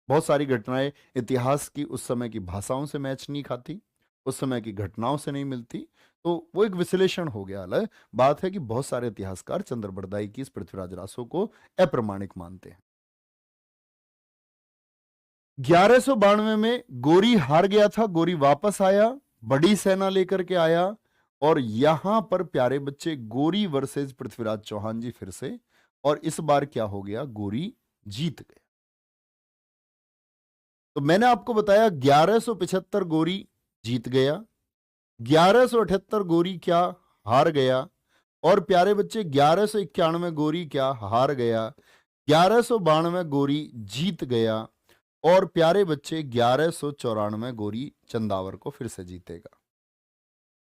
Speaker 1: बहुत सारी घटनाएं इतिहास की उस समय की भाषाओं से मैच नहीं खाती, उस समय की घटनाओं से नहीं मिलती। तो वो एक विश्लेषण हो गया। अलग बात है कि बहुत सारे इतिहासकार चंद्रबरदाई की इस पृथ्वीराज रासो को अप्रमाणिक मानते हैं। 1192 में गोरी हार गया था, गोरी वापस आया, बड़ी सेना लेकर के आया, और यहां पर प्यारे बच्चे गोरी वर्सेस पृथ्वीराज चौहान जी फिर से। और इस बार क्या हो गया? गोरी जीत गए। तो मैंने आपको बताया 1175 गोरी जीत गया, 1178 गोरी क्या हार गया, और प्यारे बच्चे 1191 गोरी क्या हार गया, 1192 गोरी जीत गया, और प्यारे बच्चे 1194 गोरी चंदावर को फिर से जीतेगा।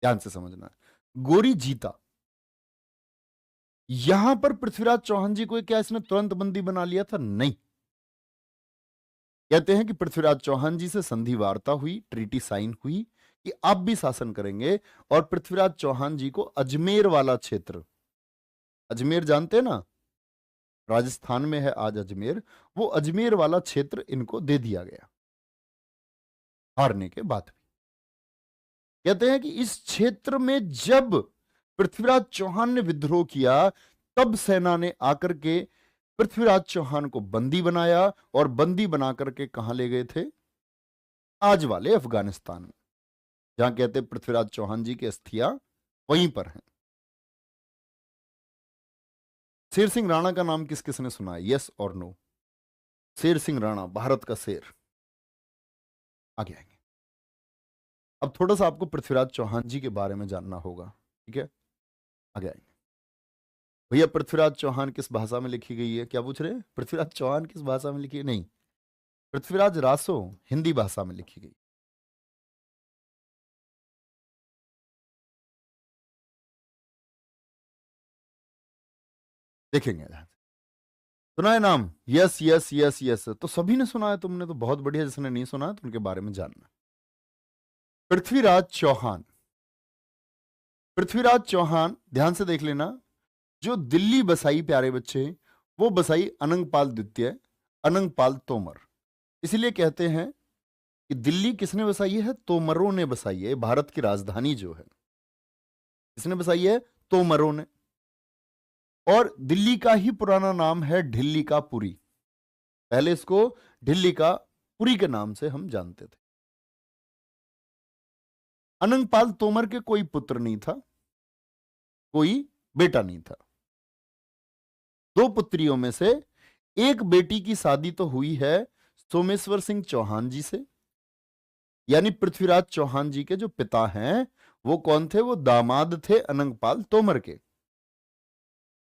Speaker 1: ध्यान से समझना है, गोरी जीता। यहां पर पृथ्वीराज चौहान जी को क्या इसने तुरंत बंदी बना लिया था? नहीं। कहते हैं कि पृथ्वीराज चौहान जी से संधि वार्ता हुई, ट्रीटी साइन हुई कि आप भी शासन करेंगे, और पृथ्वीराज चौहान जी को अजमेर वाला क्षेत्र, अजमेर जानते हैं ना, राजस्थान में है आज अजमेर, वो अजमेर वाला क्षेत्र इनको दे दिया गया हारने के बाद भी। कहते हैं कि इस क्षेत्र में जब पृथ्वीराज चौहान ने विद्रोह किया, तब सेना ने आकर के पृथ्वीराज चौहान को बंदी बनाया, और बंदी बना करके कहां ले गए थे? आज वाले अफगानिस्तान में, जहां कहते पृथ्वीराज चौहान जी की अस्थियां वहीं पर हैं। शेर सिंह राणा का नाम किस किसने सुना है? यस और नो? शेर सिंह राणा, भारत का शेर। आगे आएंगे। अब थोड़ा सा आपको पृथ्वीराज चौहान जी के बारे में जानना होगा, ठीक है? आगे आएंगे। भैया पृथ्वीराज चौहान किस भाषा में लिखी गई है? क्या पूछ रहे हैं? पृथ्वीराज चौहान किस भाषा में लिखी है? नहीं, पृथ्वीराज रासो हिंदी भाषा में लिखी गई। देखेंगे ध्यान से। सुना है नाम? यस यस यस यस, तो सभी ने सुना है, तुमने तो बहुत बढ़िया। जिसने नहीं सुना है तो उनके बारे में जानना। पृथ्वीराज चौहान, पृथ्वीराज चौहान ध्यान से देख लेना, जो दिल्ली बसाई प्यारे बच्चे, वो बसाई अनंगपाल द्वितीय, अनंगपाल तोमर। इसीलिए कहते हैं कि दिल्ली किसने बसाई है? तोमरों ने बसाई है। भारत की राजधानी जो है किसने बसाई है? तोमरों ने। और दिल्ली का ही पुराना नाम है ढिल्ली का पुरी। पहले इसको ढिल्ली का पुरी के नाम से हम जानते थे। अनंगपाल तोमर के कोई पुत्र नहीं था, कोई बेटा नहीं था। दो पुत्रियों में से एक बेटी की शादी तो हुई है सोमेश्वर सिंह चौहान जी से, यानी पृथ्वीराज चौहान जी के जो पिता हैं वो कौन थे? वो दामाद थे अनंगपाल तोमर के।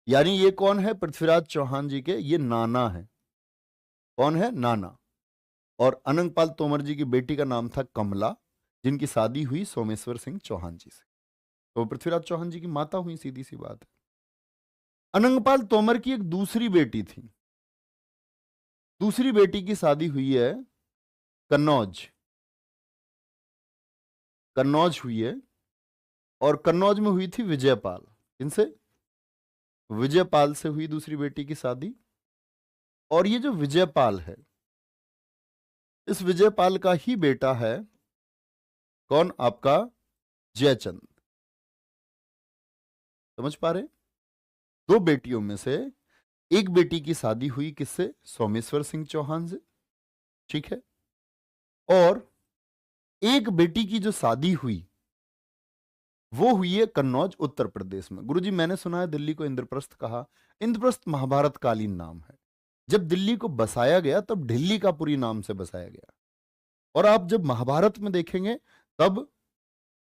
Speaker 1: यानी ये कौन है? पृथ्वीराज चौहान जी के ये नाना है। कौन है? नाना। और अनंगपाल तोमर जी की बेटी का नाम था कमला, जिनकी शादी हुई सोमेश्वर सिंह चौहान जी से। तो पृथ्वीराज चौहान जी की माता हुई, सीधी सी बात है। अनंगपाल तोमर की एक दूसरी बेटी थी। दूसरी बेटी की शादी हुई है कन्नौज। कन्नौज हुई है, और कन्नौज में हुई थी विजयपाल। इनसे विजयपाल से हुई दूसरी बेटी की शादी। और ये जो विजयपाल है, इस विजयपाल का ही बेटा है कौन? आपका जयचंद। समझ पा रहे? दो बेटियों में से एक बेटी की शादी हुई किससे? सोमेश्वर सिंह चौहान से। ठीक है। और एक बेटी की जो शादी हुई वो हुई है कन्नौज उत्तर प्रदेश में। गुरुजी, मैंने सुना है दिल्ली को इंद्रप्रस्थ कहा। इंद्रप्रस्थ महाभारत कालीन नाम है। जब दिल्ली को बसाया गया तब ढिल्ली का पुरी नाम से बसाया गया। और आप जब महाभारत में देखेंगे तब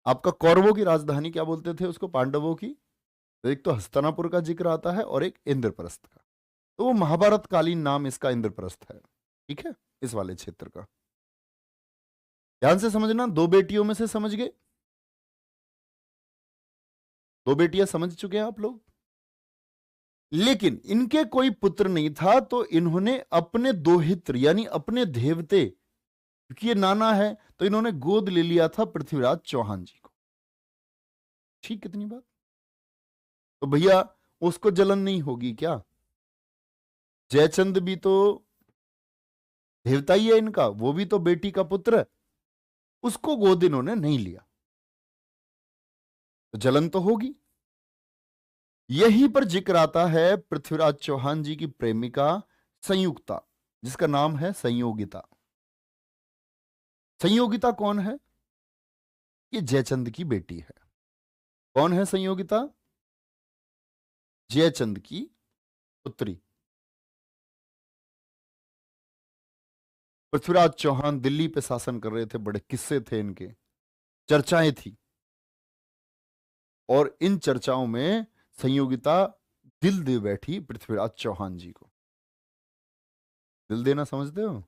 Speaker 1: आपका कौरवों की राजधानी क्या बोलते थे उसको? पांडवों की। तो एक तो हस्तिनापुर का जिक्र आता है और एक इंद्रप्रस्थ का। तो वो महाभारत कालीन नाम इसका इंद्रप्रस्थ है। ठीक है, इस वाले क्षेत्र का। ध्यान से समझना, दो बेटियों में से समझ गए? दो बेटियां समझ चुके हैं आप लोग। लेकिन इनके कोई पुत्र नहीं था, तो इन्होंने अपने दोहित्र यानी अपने देवते, क्योंकि ये नाना है, तो इन्होंने गोद ले लिया था पृथ्वीराज चौहान जी को। ठीक, कितनी बात। तो भैया उसको जलन नहीं होगी क्या? जयचंद भी तो देवता ही है इनका, वो भी तो बेटी का पुत्र है। उसको गोद इन्होंने नहीं लिया तो जलन तो होगी। यहीं पर जिक्र आता है पृथ्वीराज चौहान जी की प्रेमिका संयुक्ता, जिसका नाम है संयोगिता। संयोगिता कौन है? ये जयचंद की बेटी है। कौन है संयोगिता? जयचंद की पुत्री। पृथ्वीराज चौहान दिल्ली पे शासन कर रहे थे, बड़े किस्से थे इनके, चर्चाएं थी। और इन चर्चाओं में संयोगिता दिल दे बैठी पृथ्वीराज चौहान जी को। दिल देना समझते हो?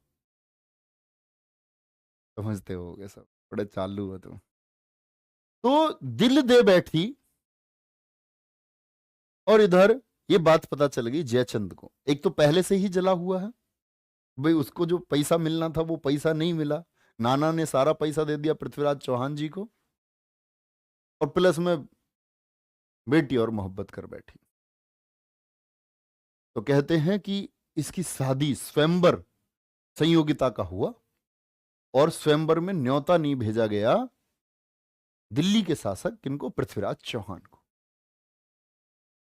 Speaker 1: समझते होगे सब, बड़े चालू हो तुम। तो दिल दे बैठी, और इधर ये बात पता चल गई जयचंद को। एक तो पहले से ही जला हुआ है, भाई उसको जो पैसा मिलना था वो पैसा नहीं मिला। नाना ने सारा पैसा दे दिया पृथ्वीराज चौहान जी को, और प्लस में बेटी और मोहब्बत कर बैठी। तो कहते हैं कि इसकी शादी स्वयंवर संयोगिता का हुआ, और स्वयंवर में न्योता नहीं भेजा गया दिल्ली के शासक किनको? पृथ्वीराज चौहान को।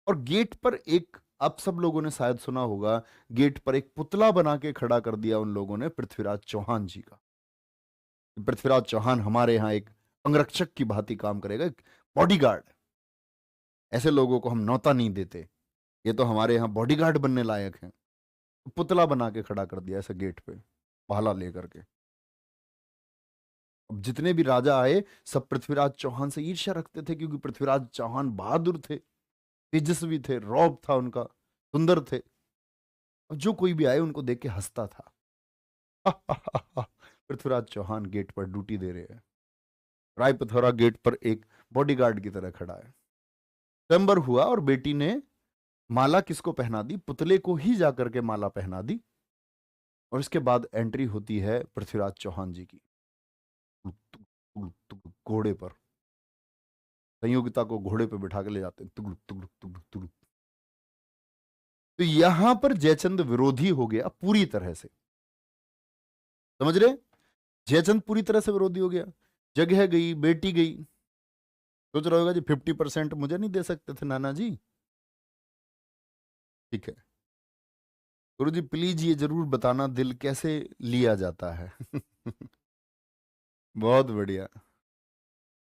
Speaker 1: और गेट पर एक, आप सब लोगों ने शायद सुना होगा, गेट पर एक पुतला बना के खड़ा कर दिया उन लोगों ने पृथ्वीराज चौहान जी का। पृथ्वीराज चौहान हमारे यहाँ एक अंगरक्षक की भांति काम करेगा, एक बॉडीगार्ड। ऐसे लोगों को हम न्योता नहीं देते, ये तो हमारे यहाँ बॉडीगार्ड बनने लायक हैं। पुतला बना के खड़ा कर दिया ऐसे गेट पे, भाला लेकर के। अब जितने भी राजा आए सब पृथ्वीराज चौहान से ईर्ष्या रखते थे, क्योंकि पृथ्वीराज चौहान बहादुर थे, तेजस्वी थे, रौब था उनका, सुंदर थे। और जो कोई भी आए उनको देख के हंसता था। पृथ्वीराज चौहान गेट पर ड्यूटी दे रहे हैं, राय पिथौरा गेट पर एक बॉडीगार्ड की तरह खड़ा है। स्वयंवर हुआ और बेटी ने माला किसको पहना दी? पुतले को ही जाकर के माला पहना दी। और इसके बाद एंट्री होती है पृथ्वीराज चौहान जी की घोड़े पर। संयोगिता को घोड़े पर बिठा के ले जाते हैं, तुगलुक तुगलुक तुगलुक तुगलुक। तो यहां पर जयचंद विरोधी हो गया पूरी तरह से, समझ रहे? जयचंद पूरी तरह से विरोधी हो गया। जगह गई, बेटी गई। सोच रहा होगा जी 50% मुझे नहीं दे सकते थे नाना जी? ठीक है, गुरु जी प्लीज ये जरूर बताना दिल कैसे लिया जाता है। बहुत बढ़िया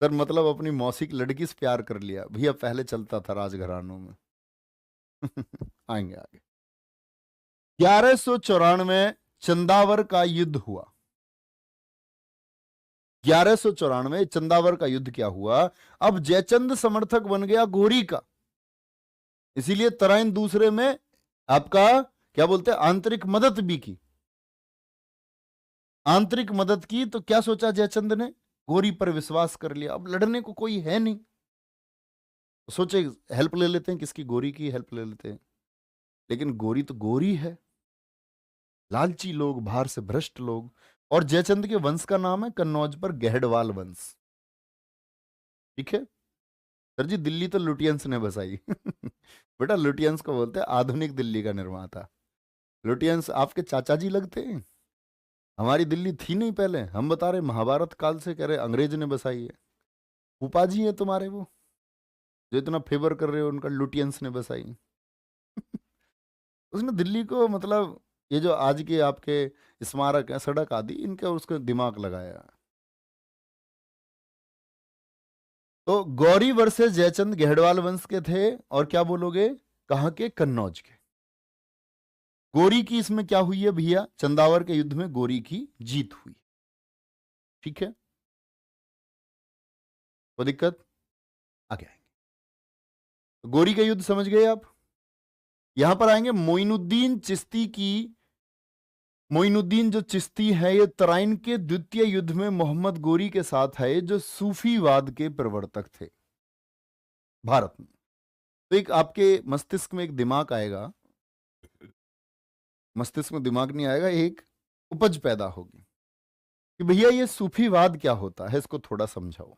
Speaker 1: सर, मतलब अपनी मौसी की लड़की से प्यार कर लिया भैया, पहले चलता था राजघरानों में। आएंगे आगे। 1194 चंदावर का युद्ध हुआ। 1194 चंदावर का युद्ध क्या हुआ? अब जयचंद समर्थक बन गया गोरी का, इसीलिए तराइन दूसरे में आपका क्या बोलते हैं, आंतरिक मदद भी की। आंतरिक मदद की तो क्या सोचा जयचंद ने? गोरी पर विश्वास कर लिया, अब लड़ने को कोई है नहीं, सोचे हेल्प ले लेते हैं किसकी, गोरी की हेल्प ले लेते हैं। लेकिन गोरी तो गोरी है, लालची लोग, बाहर से भ्रष्ट लोग। और जयचंद के वंश का नाम है कन्नौज पर गहडवाल वंश। ठीक है सर जी, दिल्ली तो लुटियंस ने बसाई। बेटा लुटियंस को बोलते हैं आधुनिक दिल्ली का निर्माता। लुटियंस आपके चाचा जी लगते हैं। हमारी दिल्ली थी नहीं पहले, हम बता रहे महाभारत काल से, कह रहे अंग्रेज ने बसाई है। फूफा जी है तुम्हारे वो, जो इतना फेवर कर रहे हो, उनका लुटियंस ने बसाई। उसने दिल्ली को, मतलब ये जो आज के आपके स्मारक है, सड़क आदि, इनका उसका दिमाग लगाया। तो गौरी वर्सेस जयचंद गहडवाल वंश के थे, और क्या बोलोगे, कहां के, कन्नौज के। गोरी की इसमें क्या हुई है भैया, चंदावर के युद्ध में गोरी की जीत हुई। ठीक है, कोई दिक्कत? आगे आएंगे। तो गोरी का युद्ध समझ गए आप। यहां पर आएंगे मोइनुद्दीन चिश्ती की। मोइनुद्दीन जो चिश्ती है, ये तराइन के द्वितीय युद्ध में मोहम्मद गोरी के साथ है, जो सूफीवाद के प्रवर्तक थे भारत में। तो एक आपके मस्तिष्क में एक दिमाग आएगा, मस्तिष्क में दिमाग नहीं आएगा, एक उपज पैदा होगी कि भैया ये सूफीवाद क्या होता है, इसको थोड़ा समझाओ।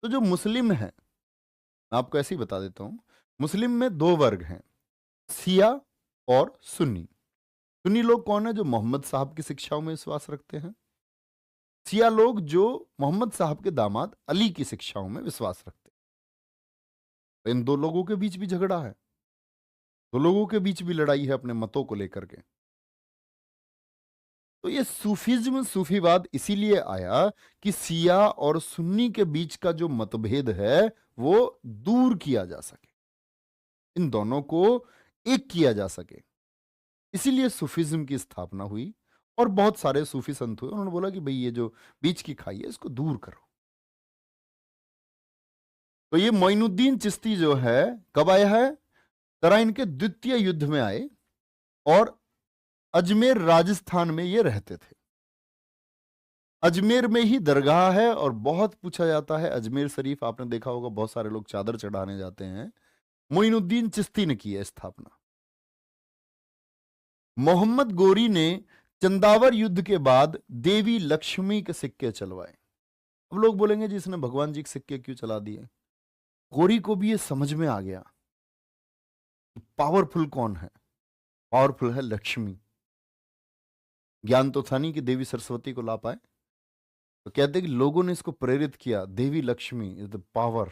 Speaker 1: तो जो मुस्लिम है, मैं आपको ऐसे ही बता देता हूं, मुस्लिम में दो वर्ग हैं, शिया और सुन्नी। सुन्नी लोग कौन है? जो मोहम्मद साहब की शिक्षाओं में विश्वास रखते हैं। शिया लोग जो मोहम्मद साहब के दामाद अली की शिक्षाओं में विश्वास रखते हैं। तो इन दो लोगों के बीच भी झगड़ा है, दो लोगों के बीच भी लड़ाई है अपने मतों को लेकर के। तो ये सूफीज्म, सूफीवाद इसीलिए आया कि शिया और सुन्नी के बीच का जो मतभेद है वो दूर किया जा सके, इन दोनों को एक किया जा सके। इसीलिए सूफीज्म की स्थापना हुई, और बहुत सारे सूफी संत हुए, उन्होंने बोला कि भाई ये जो बीच की खाई है इसको दूर करो। तो ये मोइनुद्दीन चिश्ती जो है, कब आया है? तराइन के द्वितीय युद्ध में आए, और अजमेर राजस्थान में ये रहते थे। अजमेर में ही दरगाह है, और बहुत पूछा जाता है, अजमेर शरीफ आपने देखा होगा, बहुत सारे लोग चादर चढ़ाने जाते हैं। मोइनुद्दीन चिश्ती ने की है स्थापना। मोहम्मद गोरी ने चंदावर युद्ध के बाद देवी लक्ष्मी के सिक्के चलवाए। अब लोग बोलेंगे जी इसने भगवान जी के सिक्के क्यों चला दिए? गोरी को भी ये समझ में आ गया, पावरफुल कौन है? पावरफुल है लक्ष्मी। ज्ञान तो था नहीं कि देवी सरस्वती को ला पाए, तो कहते हैं कि लोगों ने इसको प्रेरित किया, Devi Lakshmi is the power,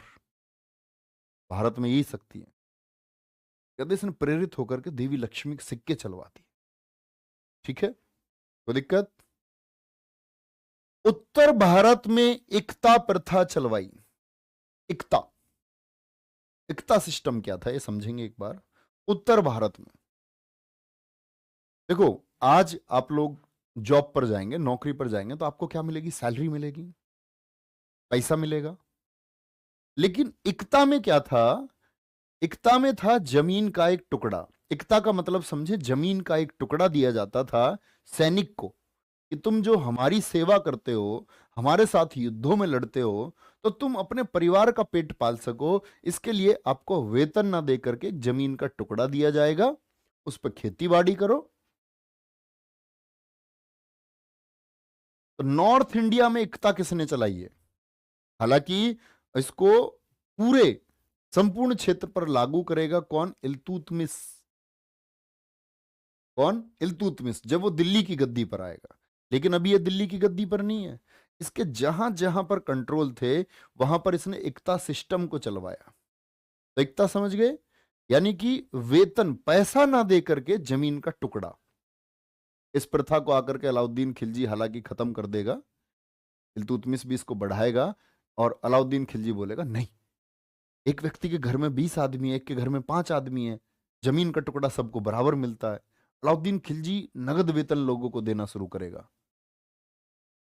Speaker 1: Bharat में यही शक्ति है। कहते इसने प्रेरित होकर के देवी लक्ष्मी के सिक्के चलवा दिए। ठीक है, कोई दिक्कत? उत्तर भारत में एकता प्रथा चलवाई। एकता, एकता सिस्टम क्या था ये समझेंगे एक बार। उत्तर भारत में देखो, आज आप लोग जॉब पर जाएंगे, नौकरी पर जाएंगे, तो आपको क्या मिलेगी? सैलरी मिलेगी, पैसा मिलेगा। लेकिन एकता में क्या था? एकता में था जमीन का एक टुकड़ा। एकता का मतलब समझे, जमीन का एक टुकड़ा दिया जाता था सैनिक को, कि तुम जो हमारी सेवा करते हो, हमारे साथ युद्धों में लड़ते हो, तो तुम अपने परिवार का पेट पाल सको, इसके लिए आपको वेतन ना दे करके एक जमीन का टुकड़ा दिया जाएगा, उस पर खेती बाड़ी करो। तो नॉर्थ इंडिया में एकता किसने चलाई है? हालांकि इसको पूरे संपूर्ण क्षेत्र पर लागू करेगा कौन? इल्तुतमिश। कौन? इल्तुतमिश, जब वो दिल्ली की गद्दी पर आएगा। लेकिन अभी ये दिल्ली की गद्दी पर नहीं है। इसके जहां जहां पर कंट्रोल थे वहां पर इसने इक्ता सिस्टम को चलवाया। तो इक्ता समझ गए? यानी कि वेतन, पैसा ना दे करके जमीन का टुकड़ा। इस प्रथा को आकर के अलाउद्दीन खिलजी हालांकि खत्म कर देगा, इल्तुतमिश भी इसको बढ़ाएगा, और अलाउद्दीन खिलजी बोलेगा नहीं, एक व्यक्ति के घर में 20 आदमी है, एक के घर में 5 आदमी है, जमीन का टुकड़ा सबको बराबर मिलता है। अलाउद्दीन खिलजी नगद वेतन लोगों को देना शुरू करेगा,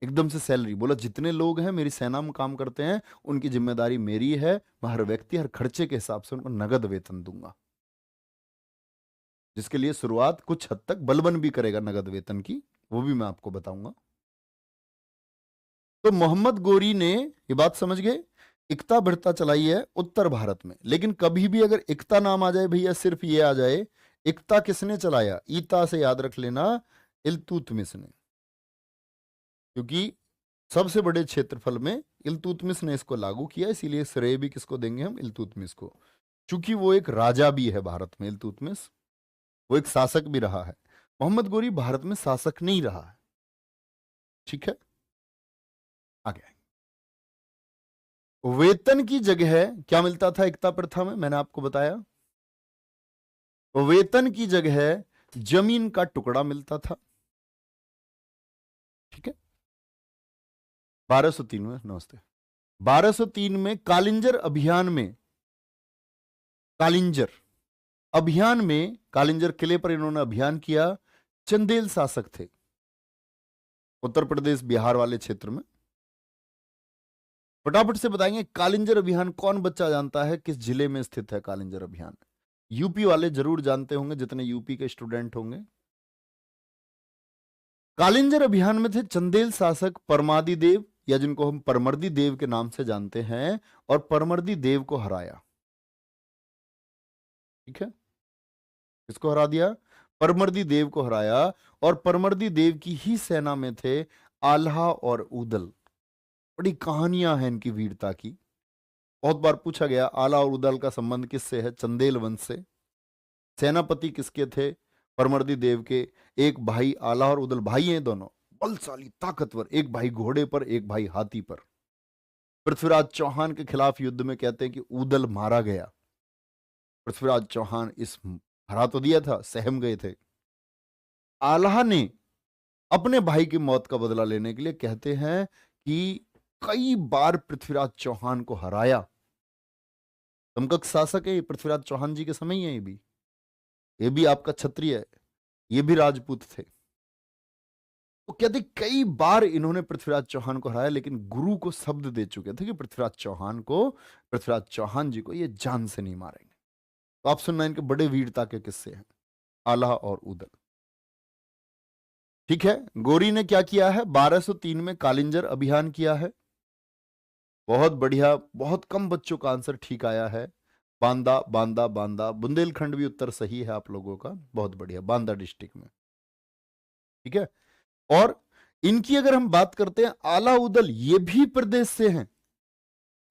Speaker 1: एकदम से सैलरी। बोला जितने लोग हैं मेरी सेना में काम करते हैं उनकी जिम्मेदारी मेरी है, मैं हर व्यक्ति हर खर्चे के हिसाब से उनको नगद वेतन दूंगा। जिसके लिए शुरुआत कुछ हद तक बलबन भी करेगा नगद वेतन की, वो भी मैं आपको बताऊंगा। तो मोहम्मद गोरी ने ये बात समझ गए, इक्ता बढ़ता चलाई है उत्तर भारत में। लेकिन कभी भी अगर इक्ता नाम आ जाए भैया, सिर्फ ये आ जाए, इक्ता किसने चलाया? ईता से याद रख लेना, इल्तुतमिश ने। क्योंकि सबसे बड़े क्षेत्रफल में इल्तुतमिश ने इसको लागू किया, इसीलिए श्रेय भी किसको देंगे हम? इल्तुतमिश को। चूंकि वो एक राजा भी है भारत में, इल्तुतमिश वो एक शासक भी रहा है। मोहम्मद गोरी भारत में शासक नहीं रहा है। ठीक है, आगे। वेतन की जगह क्या मिलता था इक्ता प्रथा में? मैंने आपको बताया, वेतन की जगह जमीन का टुकड़ा मिलता था। ठीक है, 1203 में, नमस्ते, 1203 में कालिंजर अभियान में, कालिंजर अभियान में, कालिंजर किले पर इन्होंने अभियान किया। चंदेल शासक थे उत्तर प्रदेश बिहार वाले क्षेत्र में। फटाफट से बताएंगे कालिंजर अभियान कौन बच्चा जानता है किस जिले में स्थित है? कालिंजर अभियान यूपी वाले जरूर जानते होंगे, जितने यूपी के स्टूडेंट होंगे। कालिंजर अभियान में थे चंदेल शासक परमादी देव, या जिनको हम परमर्दी देव के नाम से जानते हैं, और परमर्दी देव को हराया। ठीक है, किसको हरा दिया? परमर्दी देव को हराया। और परमर्दी देव की ही सेना में थे आल्हा और उदल। बड़ी कहानियां हैं इनकी वीरता की। बहुत बार पूछा गया आला और उदल का संबंध किससे है? चंदेल वंश से। सेनापति किसके थे? परमर्दी देव के। एक भाई आला और उदल भाई हैं दोनों, बलशाली ताकतवर, एक भाई घोड़े पर एक भाई हाथी पर। पृथ्वीराज चौहान के खिलाफ युद्ध में कहते हैं कि उदल मारा गया। पृथ्वीराज चौहान इस हरा तो दिया था, सहम गए थे। आल्हा ने अपने भाई की मौत का बदला लेने के लिए कहते हैं कि कई बार पृथ्वीराज चौहान को हराया। समकक्ष शासक है ये, पृथ्वीराज चौहान जी के समय ही है ये भी आपका क्षत्रिय है, ये भी राजपूत थे। तो कहते कई बार इन्होंने पृथ्वीराज चौहान को हराया, लेकिन गुरु को शब्द दे चुके थे कि पृथ्वीराज चौहान जी को ये जान से नहीं मारेंगे। तो आप सुनना, इनके बड़े वीरता के किस्से हैं, आल्हा और उदल। ठीक है, गोरी ने क्या किया है? 1203 में कालिंजर अभियान किया है। बहुत बढ़िया, बहुत कम बच्चों का आंसर ठीक आया है। बांदा बांदा बांदा, बुंदेलखंड भी उत्तर सही है आप लोगों का, बहुत बढ़िया, बांदा डिस्ट्रिक्ट में। ठीक है, और इनकी अगर हम बात करते हैं, आला उदल ये भी प्रदेश से हैं।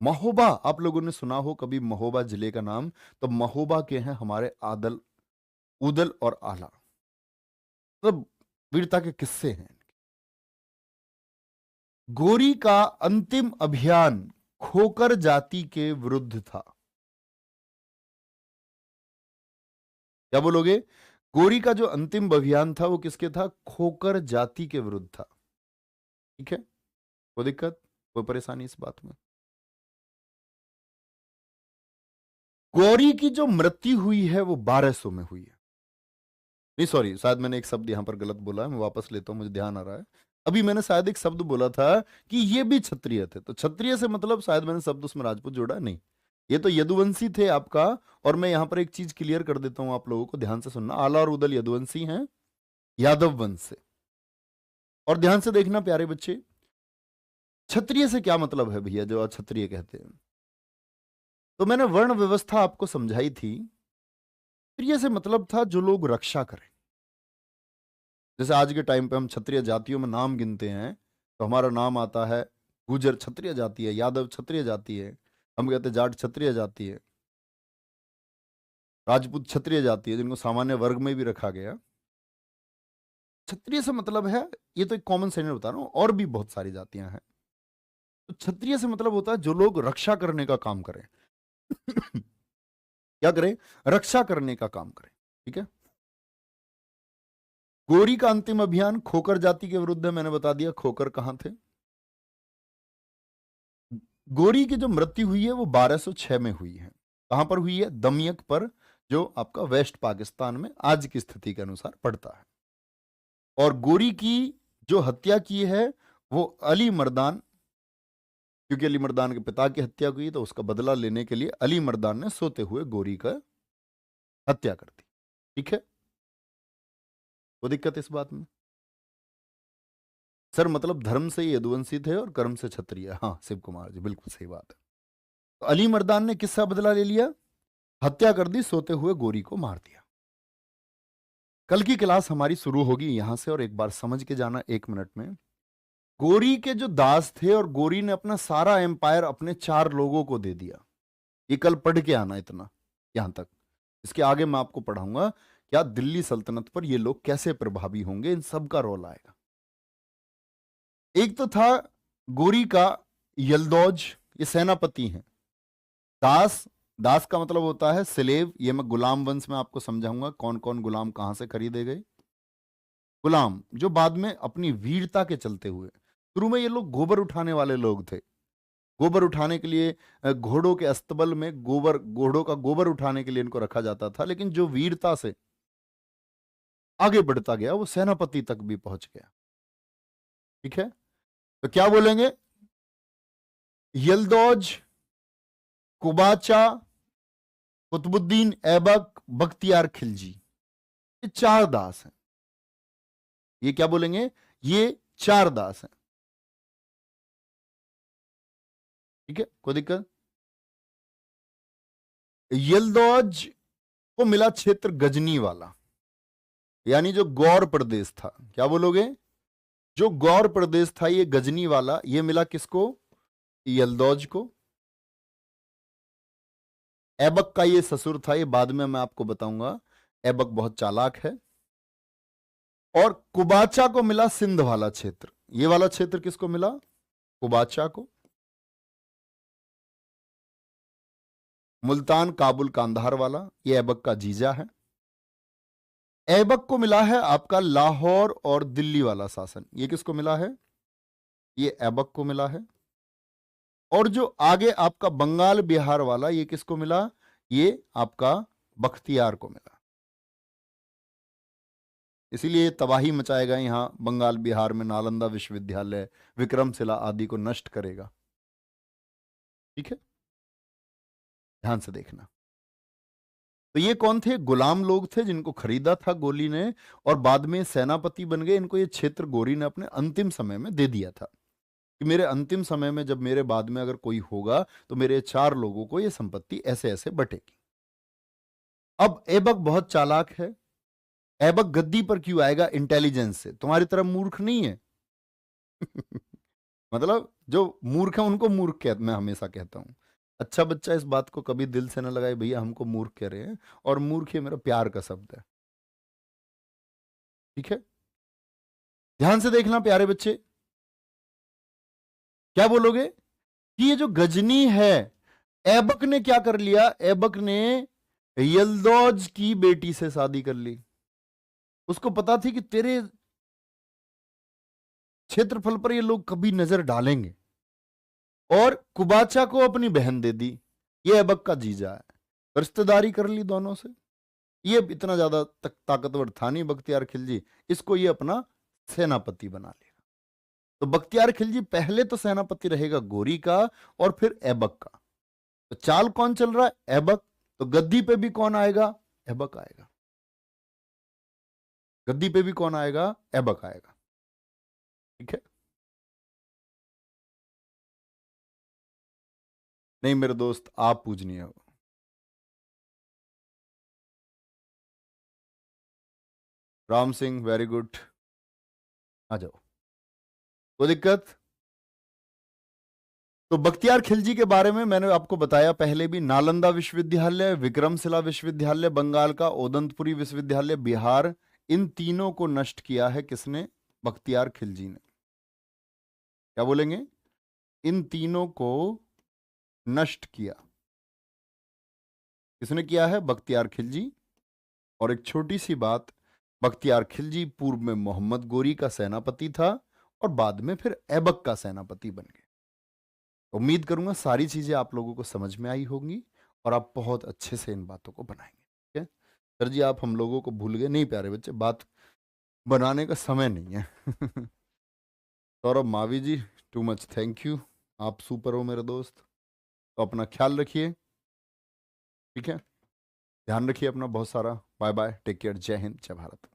Speaker 1: महोबा, आप लोगों ने सुना हो कभी महोबा जिले का नाम? तो महोबा के हैं हमारे आदल, उदल और आला। मतलब वीरता के किस्से हैं। गोरी का अंतिम अभियान खोकर जाति के विरुद्ध था। क्या बोलोगे? गोरी का जो अंतिम अभियान था वो किसके था? खोकर जाति के विरुद्ध था। ठीक है, कोई दिक्कत, कोई परेशानी इस बात में? गौरी की जो मृत्यु हुई है वो 1200 में हुई है। नहीं सॉरी, शायद मैंने एक शब्द यहां पर गलत बोला है, मैं वापस लेता हूं, मुझे ध्यान आ रहा है। अभी मैंने शायद एक शब्द बोला था कि ये भी क्षत्रिय थे, तो क्षत्रिय से मतलब शायद मैंने शब्द उसमें राजपूत जोड़ा, नहीं, ये तो यदुवंशी थे आपका। और मैं यहां पर एक चीज क्लियर कर देता हूं आप लोगों को, ध्यान से सुनना, आला और उदल यदुवंशी हैं, यादव वंश से। और ध्यान से देखना प्यारे बच्चे, क्षत्रिय से क्या मतलब है भैया, जो क्षत्रिय कहते हैं? तो मैंने वर्ण व्यवस्था आपको समझाई थी। क्षत्रिय से मतलब था जो लोग रक्षा करें। जैसे आज के टाइम पे हम क्षत्रिय जातियों में नाम गिनते हैं, तो हमारा नाम आता है गुजर क्षत्रिय जाति है, यादव क्षत्रिय जाति है, हम कहते हैं जाट क्षत्रिय जाति है, राजपूत क्षत्रिय जाति है, जिनको सामान्य वर्ग में भी रखा गया। क्षत्रिय से मतलब है, ये तो एक कॉमन सेंस बता रहा हूं, और भी बहुत सारी जातियां हैं। तो क्षत्रिय से मतलब होता है जो लोग रक्षा करने का काम करें। क्या करें? रक्षा करने का काम करें। ठीक है। गोरी का अंतिम अभियान खोकर जाति के विरुद्ध है, मैंने बता दिया खोकर कहां थे। गोरी की जो मृत्यु हुई है वो 1206 में हुई है। कहां पर हुई है? दमियक पर, जो आपका वेस्ट पाकिस्तान में आज की स्थिति के अनुसार पड़ता है। और गोरी की जो हत्या की है वो अली मर्दान, क्योंकि अली मर्दान के पिता की हत्या हुई तो उसका बदला लेने के लिए अली मर्दान ने सोते हुए गोरी का हत्या कर दी। ठीक है। वो दिक्कत इस बात में? सर मतलब धर्म से ये यदुवंशी थे और कर्म से क्षत्रिय। हाँ शिव कुमार जी, बिल्कुल सही बात है। तो अली मर्दान ने किसका बदला ले लिया? हत्या कर दी, सोते हुए गोरी को मार दिया। कल की क्लास हमारी शुरू होगी यहां से, और एक बार समझ के जाना 1 मिनट में। गोरी के जो दास थे, और गोरी ने अपना सारा एम्पायर अपने 4 लोगों को दे दिया। ये कल पढ़ के आना इतना यहां तक। इसके आगे मैं आपको पढ़ाऊंगा क्या दिल्ली सल्तनत पर ये लोग कैसे प्रभावी होंगे, इन सब का रोल आएगा। एक तो था गोरी का यलदौज, ये सेनापति हैं। दास, दास का मतलब होता है स्लेव, ये मैं गुलाम वंश में आपको समझाऊंगा कौन कौन गुलाम कहां से खरीदे गए। गुलाम जो बाद में अपनी वीरता के चलते हुए, शुरू में ये लोग गोबर उठाने वाले लोग थे। गोबर उठाने के लिए घोड़ों के अस्तबल में गोबर, घोड़ों का गोबर उठाने के लिए इनको रखा जाता था, लेकिन जो वीरता से आगे बढ़ता गया वो सेनापति तक भी पहुंच गया। ठीक है। तो क्या बोलेंगे? यलदौज, कुबाचा, कुतुबुद्दीन ऐबक, बख्तियार खिलजी, ये 4 दास हैं। ये क्या बोलेंगे? ये 4 दास हैं। ठीक है, कोई दिक्कत? यलदौज को मिला क्षेत्र गजनी वाला, यानी जो गौर प्रदेश था। क्या बोलोगे? जो गौर प्रदेश था ये गजनी वाला, ये मिला किसको? यलदौज को। ऐबक का ये ससुर था, ये बाद में मैं आपको बताऊंगा। ऐबक बहुत चालाक है। और कुबाचा को मिला सिंध वाला क्षेत्र। ये वाला क्षेत्र किसको मिला? कुबाचा को। मुल्तान, काबुल, कांधार वाला, ये ऐबक का जीजा है। ऐबक को मिला है आपका लाहौर और दिल्ली वाला शासन। ये किसको मिला है? ये ऐबक को मिला है। और जो आगे आपका बंगाल बिहार वाला, ये किसको मिला? ये आपका बख्तियार को मिला। इसीलिए तबाही मचाएगा यहां बंगाल बिहार में, नालंदा विश्वविद्यालय, विक्रमशिला आदि को नष्ट करेगा। ठीक है, ध्यान से देखना। तो ये कौन थे? गुलाम लोग थे जिनको खरीदा था गोली ने, और बाद में सेनापति बन गए। इनको ये क्षेत्र गोरी ने अपने अंतिम समय में दे दिया था कि मेरे अंतिम समय में जब मेरे बाद में अगर कोई होगा तो मेरे 4 लोगों को ये संपत्ति ऐसे ऐसे बटेगी। अब ऐबक बहुत चालाक है। ऐबक गद्दी पर क्यों आएगा? इंटेलिजेंस से। तुम्हारी तरह मूर्ख नहीं है। मतलब जो मूर्ख है उनको मूर्ख मैं हमेशा कहता हूं। अच्छा बच्चा इस बात को कभी दिल से ना लगाए भैया हमको मूर्ख कह रहे हैं, और मूर्ख ये मेरा प्यार का शब्द है। ठीक है, ध्यान से देखना प्यारे बच्चे। क्या बोलोगे? कि ये जो गजनी है, ऐबक ने क्या कर लिया? ऐबक ने यलदौज की बेटी से शादी कर ली। उसको पता थी कि तेरे क्षेत्रफल पर ये लोग कभी नजर डालेंगे, और कुबाचा को अपनी बहन दे दी। ये ऐबक का जीजा है, रिश्तेदारी कर ली दोनों से। ये इतना ज्यादा ताकतवर था नहीं बख्तियार खिलजी, इसको ये अपना सेनापति बना लिया। तो बख्तियार खिलजी पहले तो सेनापति रहेगा गोरी का, और फिर ऐबक का। तो चाल कौन चल रहा है? ऐबक। तो गद्दी पे भी कौन आएगा? ऐबक आएगा। गद्दी पे भी कौन आएगा? ऐबक आएगा। ठीक है। नहीं मेरे दोस्त, आप पूजनीय हो। राम सिंह वेरी गुड, आ जाओ, कोई दिक्कत? तो बख्तियार खिलजी के बारे में मैंने आपको बताया पहले भी। नालंदा विश्वविद्यालय, विक्रमशिला विश्वविद्यालय बंगाल का, ओदंतपुरी विश्वविद्यालय बिहार, इन तीनों को नष्ट किया है किसने? बख्तियार खिलजी ने। क्या बोलेंगे? इन तीनों को नष्ट किया किसने किया है? बख्तियार खिलजी। और एक छोटी सी बात, बख्तियार खिलजी पूर्व में मोहम्मद गोरी का सेनापति था और बाद में फिर ऐबक का सेनापति बन गए। उम्मीद करूंगा सारी चीजें आप लोगों को समझ में आई होंगी और आप बहुत अच्छे से इन बातों को बनाएंगे। ठीक है सर जी, आप हम लोगों को भूल गए नहीं प्यारे बच्चे, बात बनाने का समय नहीं है। सौरभ मावी जी, टू मच थैंक यू, आप सुपर हो मेरे दोस्त। तो अपना ख्याल रखिए, ठीक है, ध्यान रखिए अपना बहुत सारा। बाय बाय, टेक केयर, जय हिंद, जय भारत।